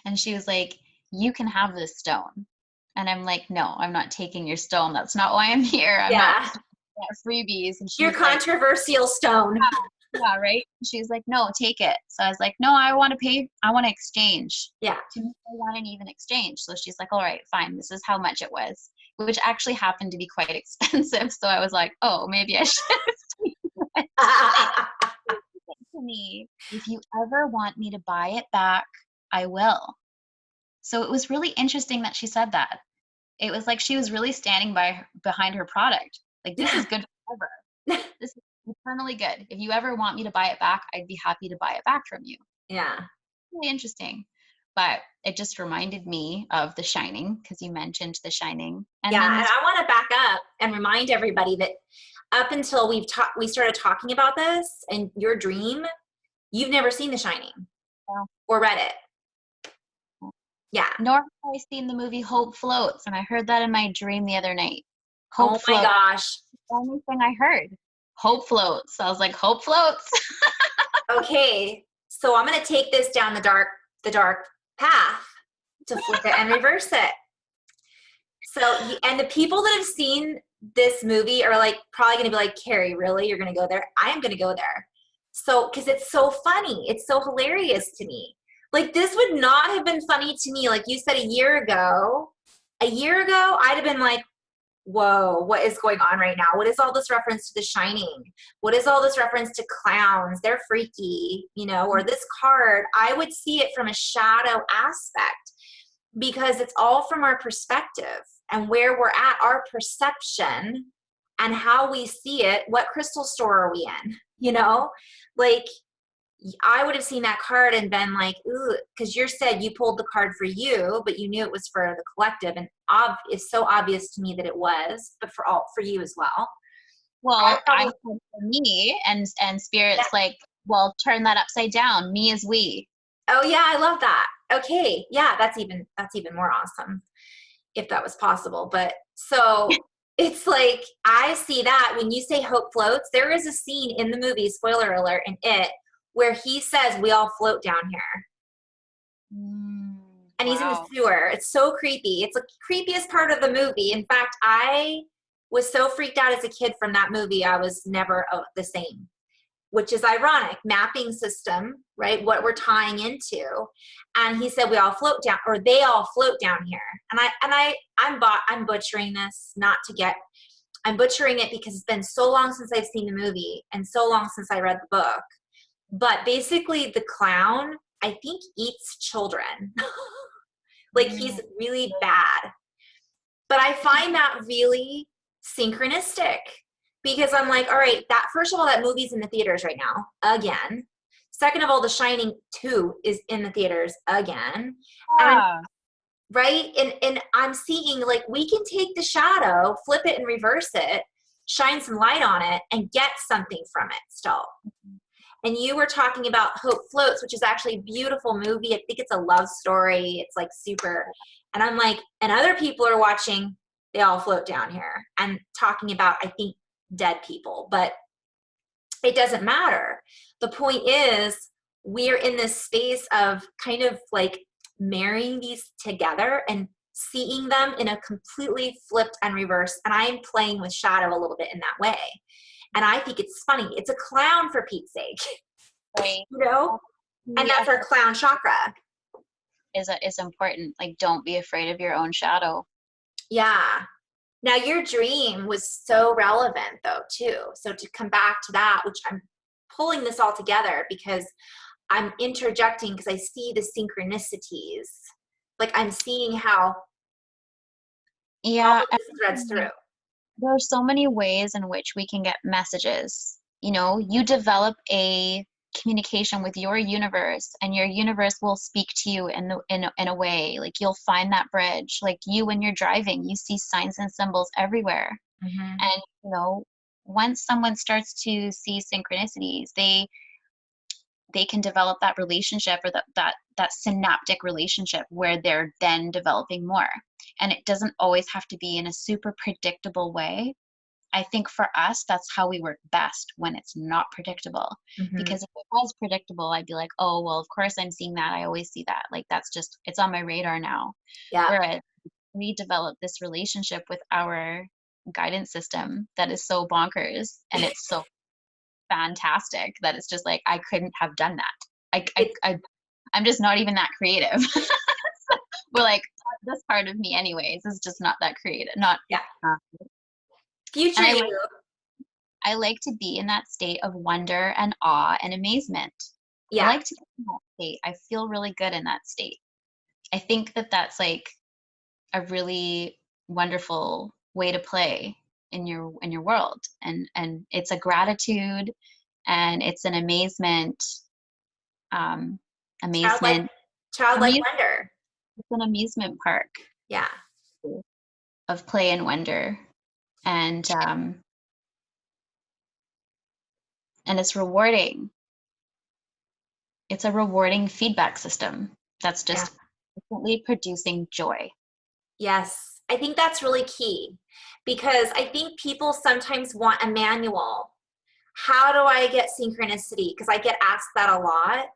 Speaker 2: And she was like, you can have this stone. And I'm like, no, I'm not taking your stone. That's not why I'm here. I'm not freebies. And
Speaker 1: your controversial like, stone.
Speaker 2: Yeah, right. She's like, no, take it. So I was like, no, I want to pay. I want to exchange.
Speaker 1: Yeah.
Speaker 2: I want an even exchange. So she's like, all right, fine. This is how much it was. which actually happened to be quite expensive. So I was like, oh, maybe I should. To me, if you ever want me to buy it back, I will. So it was really interesting that she said that. It was like she was really standing behind her product. Like, this is good forever. This is eternally good. If you ever want me to buy it back, I'd be happy to buy it back from you.
Speaker 1: Yeah.
Speaker 2: Really interesting. But it just reminded me of The Shining, because you mentioned The Shining. And
Speaker 1: yeah,
Speaker 2: then
Speaker 1: and I want to back up and remind everybody that up until we started talking about this and your dream, you've never seen The Shining or read it. Yeah.
Speaker 2: Nor have I seen the movie Hope Floats, and I heard that in my dream the other night.
Speaker 1: Hope my gosh.
Speaker 2: The only thing I heard. Hope floats. I was like, hope floats.
Speaker 1: Okay. So I'm going to take this down the dark path to flip it and reverse it. So, and the people that have seen this movie are like, probably going to be like, Carrie, really? You're going to go there? I am going to go there. So, cause it's so funny. It's so hilarious to me. Like, this would not have been funny to me. Like you said, a year ago, I'd have been like, whoa, what is going on right now? What is all this reference to The Shining? What is all this reference to clowns? They're freaky, you know, or this card. I would see it from a shadow aspect because it's all from our perspective and where we're at, our perception and how we see it. What crystal store are we in? You know, like, I would have seen that card and been like, ooh, because you said you pulled the card for you, but you knew it was for the collective, and it's so obvious to me that it was, but for you as well.
Speaker 2: Well, I for me, and Spirit's like, well, turn that upside down. Me is we.
Speaker 1: Oh yeah, I love that. Okay, yeah, that's even more awesome if that was possible. But so it's like I see that when you say hope floats, there is a scene in the movie, spoiler alert, in it, where he says, we all float down here. And he's in the sewer. It's so creepy. It's the creepiest part of the movie. In fact, I was so freaked out as a kid from that movie, I was never the same, which is ironic. Mapping system, right? What we're tying into. And he said, we all float down, or they all float down here. I'm butchering this, I'm butchering it because it's been so long since I've seen the movie and so long since I read the book. But basically the clown, I think, eats children. Like, he's really bad. But I find that really synchronistic because I'm like, all right, that first of all, that movie's in the theaters right now, again. Second of all, The Shining 2 is in the theaters again. Right? And I'm seeing, like, we can take the shadow, flip it and reverse it, shine some light on it, and get something from it still. And you were talking about Hope Floats, which is actually a beautiful movie. I think it's a love story. It's like super. And I'm like, and other people are watching, they all float down here and talking about, I think, dead people. But it doesn't matter. The point is, we're in this space of kind of like marrying these together and seeing them in a completely flipped and reversed. And I'm playing with shadow a little bit in that way. And I think it's funny. It's a clown, for Pete's sake. Right. You know? And that's our clown chakra.
Speaker 2: Is important. Like, don't be afraid of your own shadow.
Speaker 1: Yeah. Now, your dream was so relevant, though, too. So to come back to that, which I'm pulling this all together because I'm interjecting because I see the synchronicities. Like, I'm seeing how all of this threads through.
Speaker 2: There are so many ways in which we can get messages. You know, you develop a communication with your universe, and your universe will speak to you in a way. Like, you'll find that bridge. Like, you, when you're driving, you see signs and symbols everywhere. And you know, once someone starts to see synchronicities, they can develop that relationship, or that synaptic relationship where they're then developing more. And it doesn't always have to be in a super predictable way. I think for us, that's how we work best, when it's not predictable. Because if it was predictable, I'd be like, oh, well, of course I'm seeing that. I always see that. Like, that's just, it's on my radar now.
Speaker 1: Yeah.
Speaker 2: Whereas we develop this relationship with our guidance system that is so bonkers, and it's so fantastic that it's just like, I couldn't have done that. I'm just not even that creative. We're like, this part of me anyways is just not that creative. Not
Speaker 1: Yeah.
Speaker 2: uh,
Speaker 1: Future
Speaker 2: and
Speaker 1: you.
Speaker 2: I like to be in that state of wonder and awe and amazement. I
Speaker 1: Yeah.
Speaker 2: like to be in that state. I feel really good in that state. I think that that's like a really wonderful way to play in your world, and it's a gratitude, and it's an um
Speaker 1: Childlike,
Speaker 2: amazement
Speaker 1: childlike
Speaker 2: amuse,
Speaker 1: wonder.
Speaker 2: it's an amusement park
Speaker 1: Yeah.
Speaker 2: of play and wonder, and it's rewarding. It's a rewarding feedback system that's
Speaker 1: Yeah.
Speaker 2: just constantly producing joy.
Speaker 1: Yes. I think that's really key, because I think people sometimes want a manual. How do I get synchronicity? Because I get asked that a lot.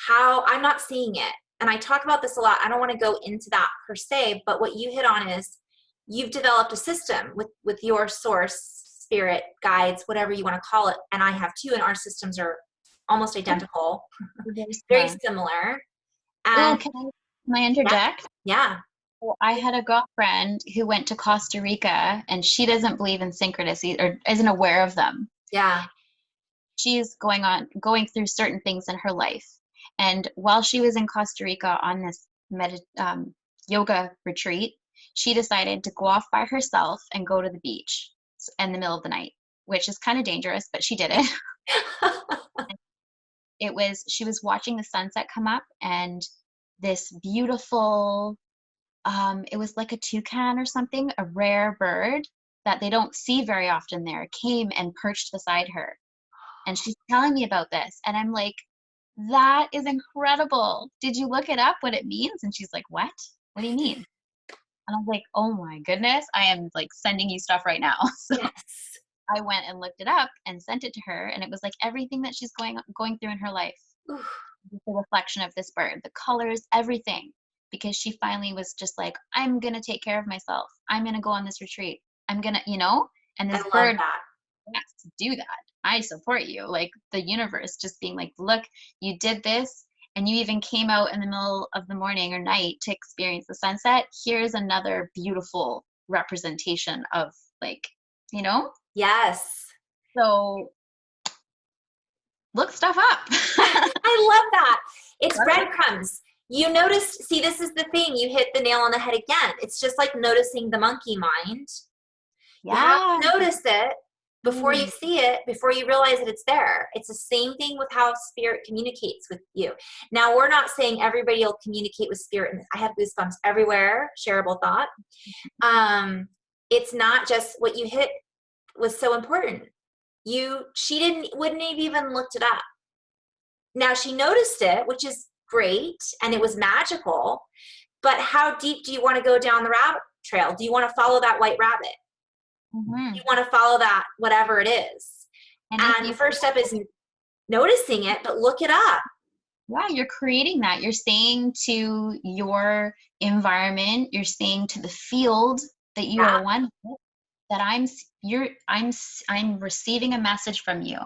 Speaker 1: How I'm not seeing it. And I talk about this a lot. I don't want to go into that per se, but what you hit on is you've developed a system with your source, spirit, guides, whatever you want to call it. And I have too, and our systems are almost identical,
Speaker 2: Very
Speaker 1: very
Speaker 2: similar.
Speaker 1: similar.
Speaker 2: Oh,
Speaker 1: And
Speaker 2: can I
Speaker 1: yeah,
Speaker 2: interject?
Speaker 1: yeah,
Speaker 2: Well, I had a girlfriend who went to Costa Rica, and she doesn't believe in synchronicities or isn't aware of them.
Speaker 1: yeah,
Speaker 2: She's going through certain things in her life. And while she was in Costa Rica on this yoga retreat, she decided to go off by herself and go to the beach in the middle of the night, which is kind of dangerous, but she did it. She was watching the sunset come up, and this beautiful, it was like a toucan or something, a rare bird that they don't see very often there, came and perched beside her. And she's telling me about this. And I'm like, that is incredible. Did you look it up what it means? And she's like, what? What do you mean? And I was like, oh my goodness, I am like sending you stuff right now. So
Speaker 1: yes,
Speaker 2: I went and looked it up and sent it to her. And it was like everything that she's going through in her life.
Speaker 1: oof,
Speaker 2: The reflection of this bird, the colors, everything. Because she finally was just like, I'm going to take care of myself. I'm going to go on this retreat. I'm going to, and
Speaker 1: I
Speaker 2: this
Speaker 1: love
Speaker 2: bird,
Speaker 1: that.
Speaker 2: yes, do that. I support you. Like the universe just being like, look, you did this, and you even came out in the middle of the morning or night to experience the sunset. Here's another beautiful representation of like, you know?
Speaker 1: Yes.
Speaker 2: So look stuff up.
Speaker 1: I love that. It's breadcrumbs. You notice, see, this is the thing. You hit the nail on the head again. It's just like noticing the monkey mind. You have
Speaker 2: Yeah.
Speaker 1: to notice it before you see it, before you realize that it's there. It's the same thing with how spirit communicates with you. Now, we're not saying everybody will communicate with spirit. I have goosebumps everywhere. Shareable thought. It's not just what you hit was so important. She wouldn't have even looked it up. Now she noticed it, which is great, and it was magical, but how deep do you want to go down the rabbit trail? Do you want to follow that white rabbit?
Speaker 2: Mm-hmm.
Speaker 1: Do you want to follow that whatever it is? And the first step is noticing it, but look it up.
Speaker 2: Yeah, you're creating that. You're saying to your environment, you're saying to the field that you are one with, that I'm receiving a message from you.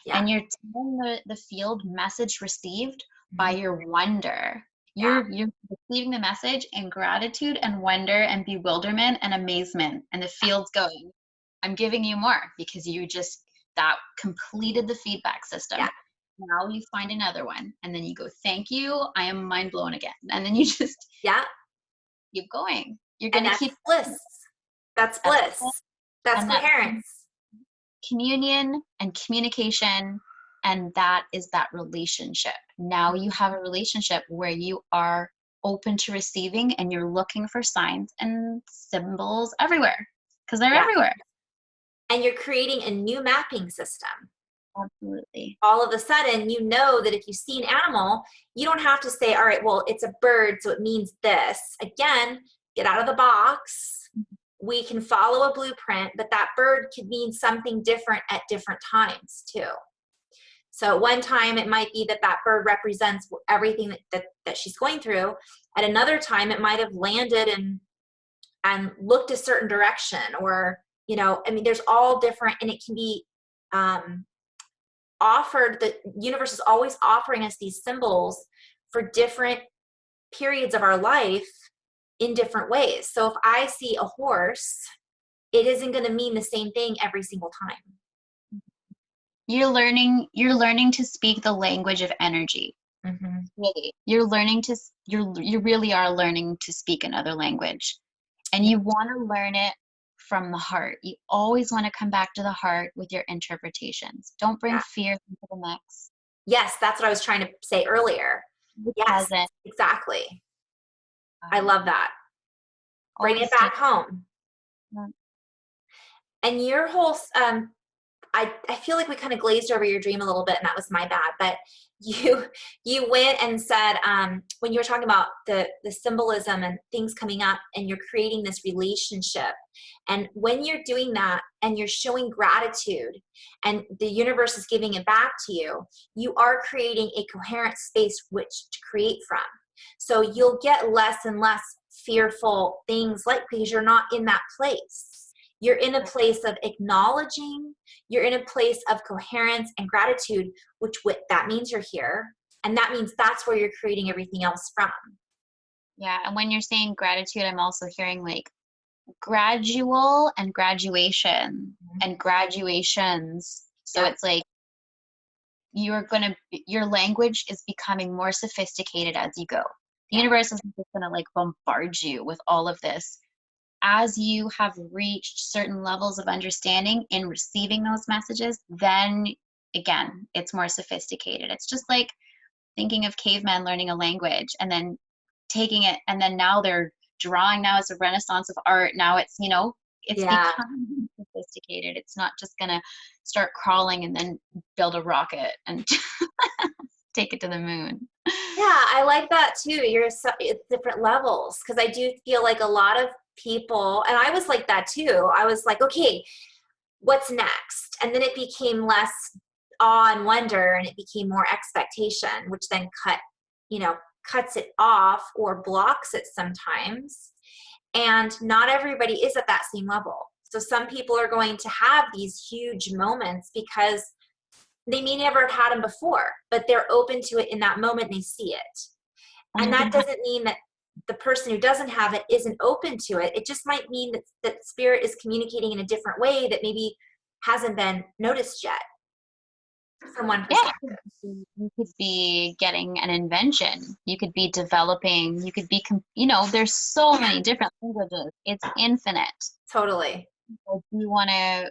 Speaker 1: Yeah.
Speaker 2: And you're telling the field message received by your wonder.
Speaker 1: Yeah.
Speaker 2: You're receiving the message in gratitude and wonder and bewilderment and amazement. And the field's going, I'm giving you more, because that completed the feedback system.
Speaker 1: Yeah.
Speaker 2: Now you find another one, and then you go, thank you, I am mind blown again. And then you just keep going. You're going to keep
Speaker 1: bliss. That's bliss. That's coherence.
Speaker 2: Communion and communication, and that is that relationship. Now you have a relationship where you are open to receiving, and you're looking for signs and symbols everywhere, because they're everywhere.
Speaker 1: And you're creating a new mapping system.
Speaker 2: Absolutely.
Speaker 1: All of a sudden, you know that if you see an animal, you don't have to say, all right, well, it's a bird, so it means this. Again, get out of the box. We can follow a blueprint, but that bird could mean something different at different times too. So one time it might be that bird represents everything that she's going through. At another time, it might have landed and looked a certain direction, or, there's all different, and it can be offered. The universe is always offering us these symbols for different periods of our life in different ways. So if I see a horse, it isn't going to mean the same thing every single time.
Speaker 2: You're learning to speak the language of energy.
Speaker 1: Mm-hmm.
Speaker 2: Really. You really are learning to speak another language. And
Speaker 1: Yeah.
Speaker 2: you want to learn it from the heart. You always want to come back to the heart with your interpretations. Don't bring fear into the mix.
Speaker 1: Yes, that's what I was trying to say earlier. Yes, exactly. I love that. Bring it back home.
Speaker 2: Yeah.
Speaker 1: And your whole, I feel like we kind of glazed over your dream a little bit, and that was my bad. But you went and said, when you were talking about the symbolism and things coming up, and you're creating this relationship, and when you're doing that and you're showing gratitude, and the universe is giving it back to you, you are creating a coherent space which to create from. So you'll get less and less fearful things, like, because you're not in that place. You're in a place of acknowledging, you're in a place of coherence and gratitude, which that means you're here. And that means that's where you're creating everything else from.
Speaker 2: Yeah. And when you're saying gratitude, I'm also hearing like gradual and graduation and graduations. So it's like your language is becoming more sophisticated as you go. The universe isn't just going to like bombard you with all of this. As you have reached certain levels of understanding in receiving those messages, then again, it's more sophisticated. It's just like thinking of cavemen learning a language and then taking it, and then now they're drawing. Now it's a renaissance of art. Now it's, it's becoming sophisticated. It's not just going to start crawling and then build a rocket and take it to the moon.
Speaker 1: Yeah, I like that too. It's different levels, because I do feel like a lot of people, and I was like that too. I was like, okay, what's next? And then it became less awe and wonder, and it became more expectation, which then cuts it off or blocks it sometimes. And not everybody is at that same level. So some people are going to have these huge moments because they may never have had them before, but they're open to it in that moment and they see it. And that doesn't mean that the person who doesn't have it isn't open to it. It just might mean that spirit is communicating in a different way that maybe hasn't been noticed yet from one perspective.
Speaker 2: You could be getting an invention. You could be developing. You could be, there's so many different languages. It's infinite.
Speaker 1: Totally.
Speaker 2: So do you want to,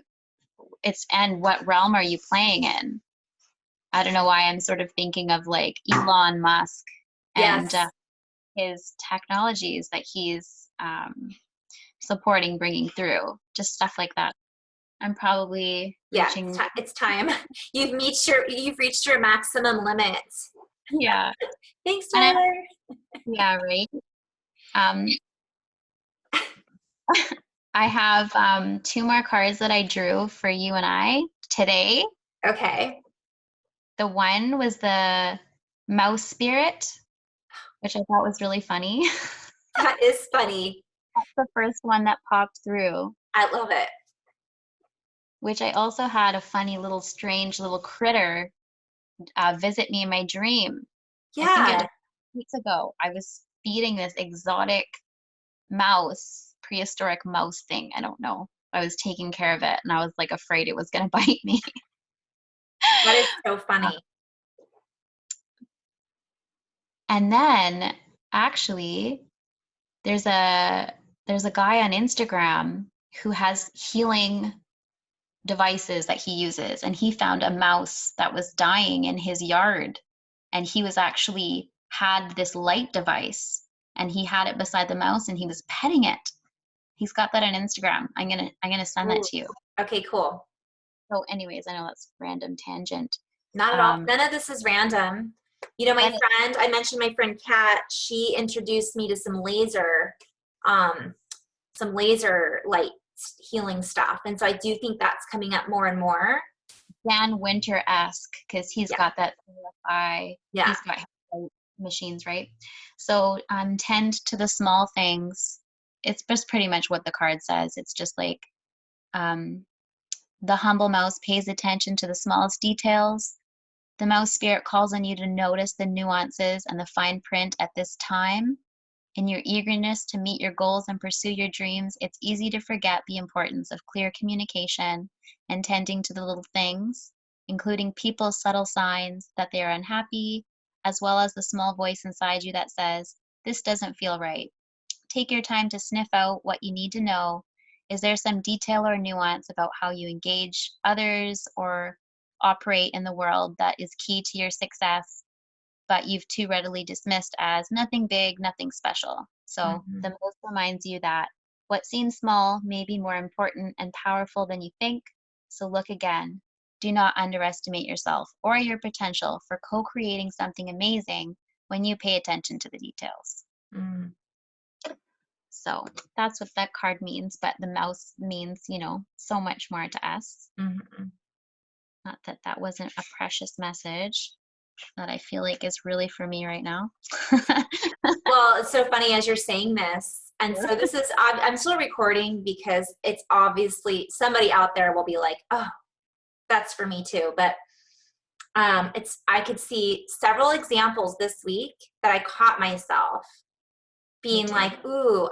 Speaker 2: and what realm are you playing in? I don't know why I'm sort of thinking of like Elon Musk and his technologies that he's supporting, bringing through, just stuff like that. I'm probably reaching.
Speaker 1: It's time. You've reached your maximum limit.
Speaker 2: Yeah.
Speaker 1: Thanks, Tyler.
Speaker 2: Yeah, right. I have 2 more cards that I drew for you and I today.
Speaker 1: Okay.
Speaker 2: The one was the mouse spirit, which I thought was really funny.
Speaker 1: That is funny.
Speaker 2: That's the first one that popped through.
Speaker 1: I love it.
Speaker 2: Which I also had a funny little strange little critter visit me in my dream.
Speaker 1: Yeah.
Speaker 2: I think it was weeks ago. I was feeding this exotic mouse, prehistoric mouse thing. I don't know. I was taking care of it and I was like afraid it was going to bite me.
Speaker 1: That is so funny.
Speaker 2: And then actually there's a guy on Instagram who has healing devices that he uses, and he found a mouse that was dying in his yard, and he was actually had this light device and he had it beside the mouse and he was petting it. He's got that on Instagram. I'm gonna send that to you.
Speaker 1: Okay, cool.
Speaker 2: So anyways, I know that's random tangent.
Speaker 1: Not at all. None of this is random. My friend, I mentioned my friend Kat, she introduced me to some laser light healing stuff. And so I do think that's coming up more and more.
Speaker 2: Dan Winter-esque, because he's got that eye.
Speaker 1: Yeah.
Speaker 2: He's got machines, right? So tend to the small things. It's just pretty much what the card says. It's just like the humble mouse pays attention to the smallest details. The mouse spirit calls on you to notice the nuances and the fine print at this time In your eagerness to meet your goals and pursue your dreams, it's easy to forget the importance of clear communication and tending to the little things, including people's subtle signs that they are unhappy, as well as the small voice inside you that says, "This doesn't feel right." Take your time to sniff out what you need to know. Is there some detail or nuance about how you engage others or operate in the world that is key to your success, but you've too readily dismissed as nothing big, nothing special? So
Speaker 1: Mhm.
Speaker 2: the most reminds you that what seems small may be more important and powerful than you think. So look again. Do not underestimate yourself or your potential for co-creating something amazing when you pay attention to the details.
Speaker 1: Mm.
Speaker 2: So that's what that card means, but the mouse means, so much more to us.
Speaker 1: Mhm.
Speaker 2: Not that that wasn't a precious message that I feel like is really for me right now.
Speaker 1: Well, it's so funny as you're saying this. And so this is, I'm still recording because it's obviously somebody out there will be like, oh, that's for me too. But I could see several examples this week that I caught myself being like, ooh,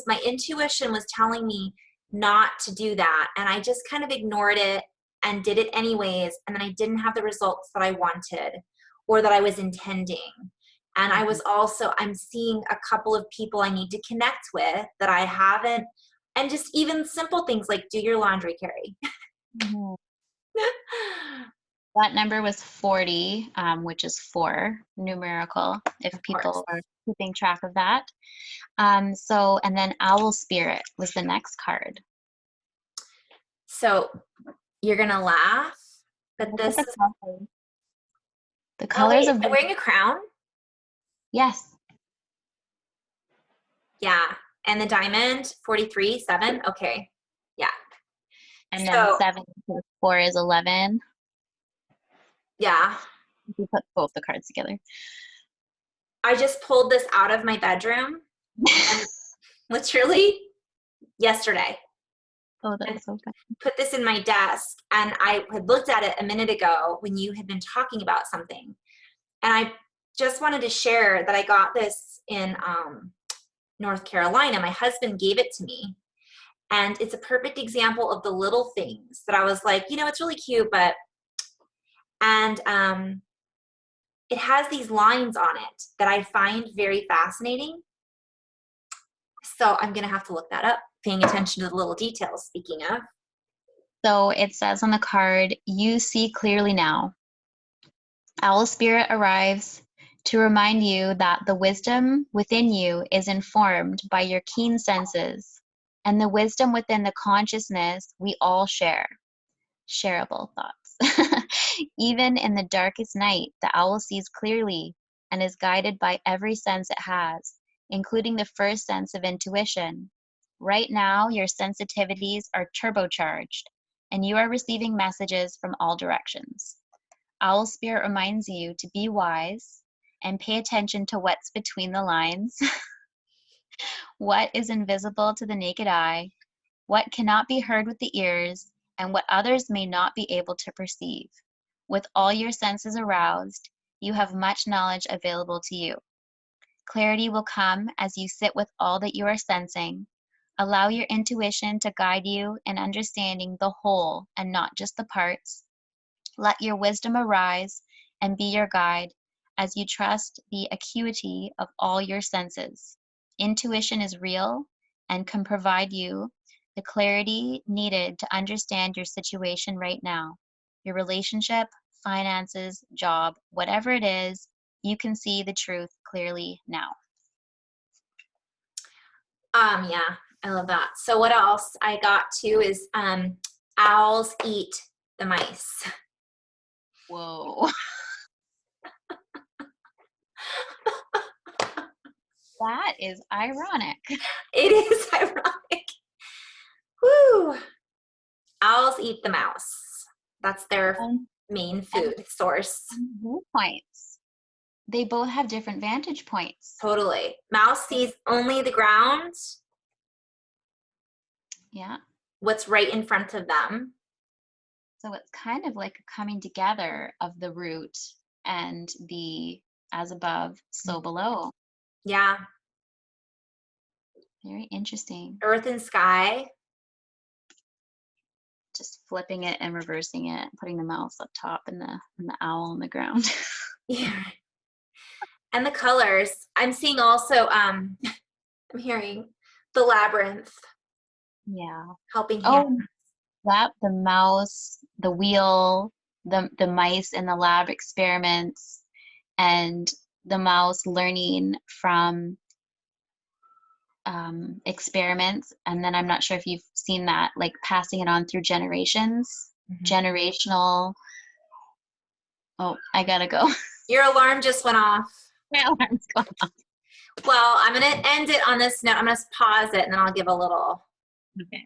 Speaker 1: my intuition was telling me not to do that. And I just kind of ignored it and did it anyways. And then I didn't have the results that I wanted or that I was intending. And I'm seeing a couple of people I need to connect with that I haven't. And just even simple things like do your laundry, Carrie.
Speaker 2: Mhm. That number was 40, which is 4 numerical, if
Speaker 1: Of course.
Speaker 2: people are keeping track of that. And then Owl Spirit was the next card.
Speaker 1: So you're going to laugh, but
Speaker 2: Look at
Speaker 1: this
Speaker 2: the
Speaker 1: is,
Speaker 2: colors. The
Speaker 1: oh
Speaker 2: colors
Speaker 1: wait,
Speaker 2: of
Speaker 1: am I wearing a crown?
Speaker 2: yes.
Speaker 1: Yeah. And the diamond, 43, 7. Okay. Yeah.
Speaker 2: And then
Speaker 1: So,
Speaker 2: 7 plus 4 is 11.
Speaker 1: yeah.
Speaker 2: We put both the cards together.
Speaker 1: I just pulled this out of my bedroom and literally yesterday
Speaker 2: Oh, that's
Speaker 1: and
Speaker 2: so fun.
Speaker 1: put this in my desk. And I had looked at it a minute ago when you had been talking about something. And I just wanted to share that I got this in North Carolina. My husband gave it to me. And it's a perfect example of the little things that I was like, it's really cute, but, and it has these lines on it that I find very fascinating. So I'm going to have to look that up, paying attention to the little details, speaking of.
Speaker 2: So it says on the card, "You see clearly now." Owl Spirit arrives to remind you that the wisdom within you is informed by your keen senses and the wisdom within the consciousness we all share. Shareable thoughts. Even in the darkest night, the owl sees clearly and is guided by every sense it has, including the first sense of intuition. Right now, your sensitivities are turbocharged, and you are receiving messages from all directions. Owl Spirit reminds you to be wise and pay attention to what's between the lines, what is invisible to the naked eye, what cannot be heard with the ears, and what others may not be able to perceive. With all your senses aroused, you have much knowledge available to you. Clarity will come as you sit with all that you are sensing. Allow your intuition to guide you in understanding the whole and not just the parts. Let your wisdom arise and be your guide as you trust the acuity of all your senses. Intuition is real and can provide you the clarity needed to understand your situation right now. Your relationship, finances, job, whatever it is, you can see the truth clearly now.
Speaker 1: Yeah, I love that. So what else I got too is owls eat the mice.
Speaker 2: Whoa. That is ironic.
Speaker 1: It is ironic. Woo! Owls eat the mouse. That's their main food source.
Speaker 2: Viewpoints. They both have different vantage points.
Speaker 1: Totally. Mouse sees only the ground.
Speaker 2: Yeah.
Speaker 1: What's right in front of them.
Speaker 2: So it's kind of like a coming together of the root and the as above, so below.
Speaker 1: Yeah.
Speaker 2: Very interesting.
Speaker 1: Earth and sky.
Speaker 2: Just flipping it and reversing it, putting the mouse up top and the owl on the ground.
Speaker 1: Yeah. And the colors. I'm seeing also, I'm hearing the labyrinth.
Speaker 2: Yeah.
Speaker 1: Helping hand.
Speaker 2: Oh, that, the mouse, the wheel, the mice in the lab experiments, and the mouse learning from experiments. And then I'm not sure if you've seen that, like passing it on through generations, generational. Oh, I gotta go.
Speaker 1: Your alarm just went off.
Speaker 2: My alarm's going off.
Speaker 1: Well, I'm going to end it on this note. I'm going to pause it and then I'll give a little.
Speaker 2: Okay.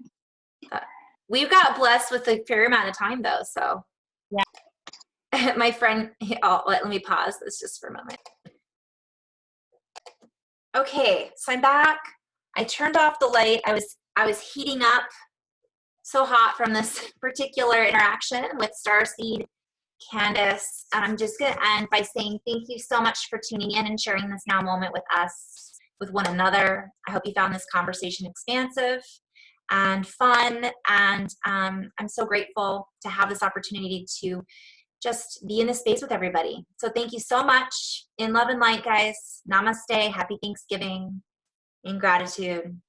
Speaker 1: We've got blessed with a fair amount of time though, so.
Speaker 2: Yeah.
Speaker 1: My friend, let me pause this just for a moment. Okay, so I'm back. I turned off the light. I was heating up so hot from this particular interaction with Starseed, Kandice, and I'm just going to end by saying thank you so much for tuning in and sharing this now moment with us, with one another. I hope you found this conversation expansive and fun, and I'm so grateful to have this opportunity to just be in this space with everybody. So thank you so much. In love and light, guys. Namaste. Happy Thanksgiving. In gratitude.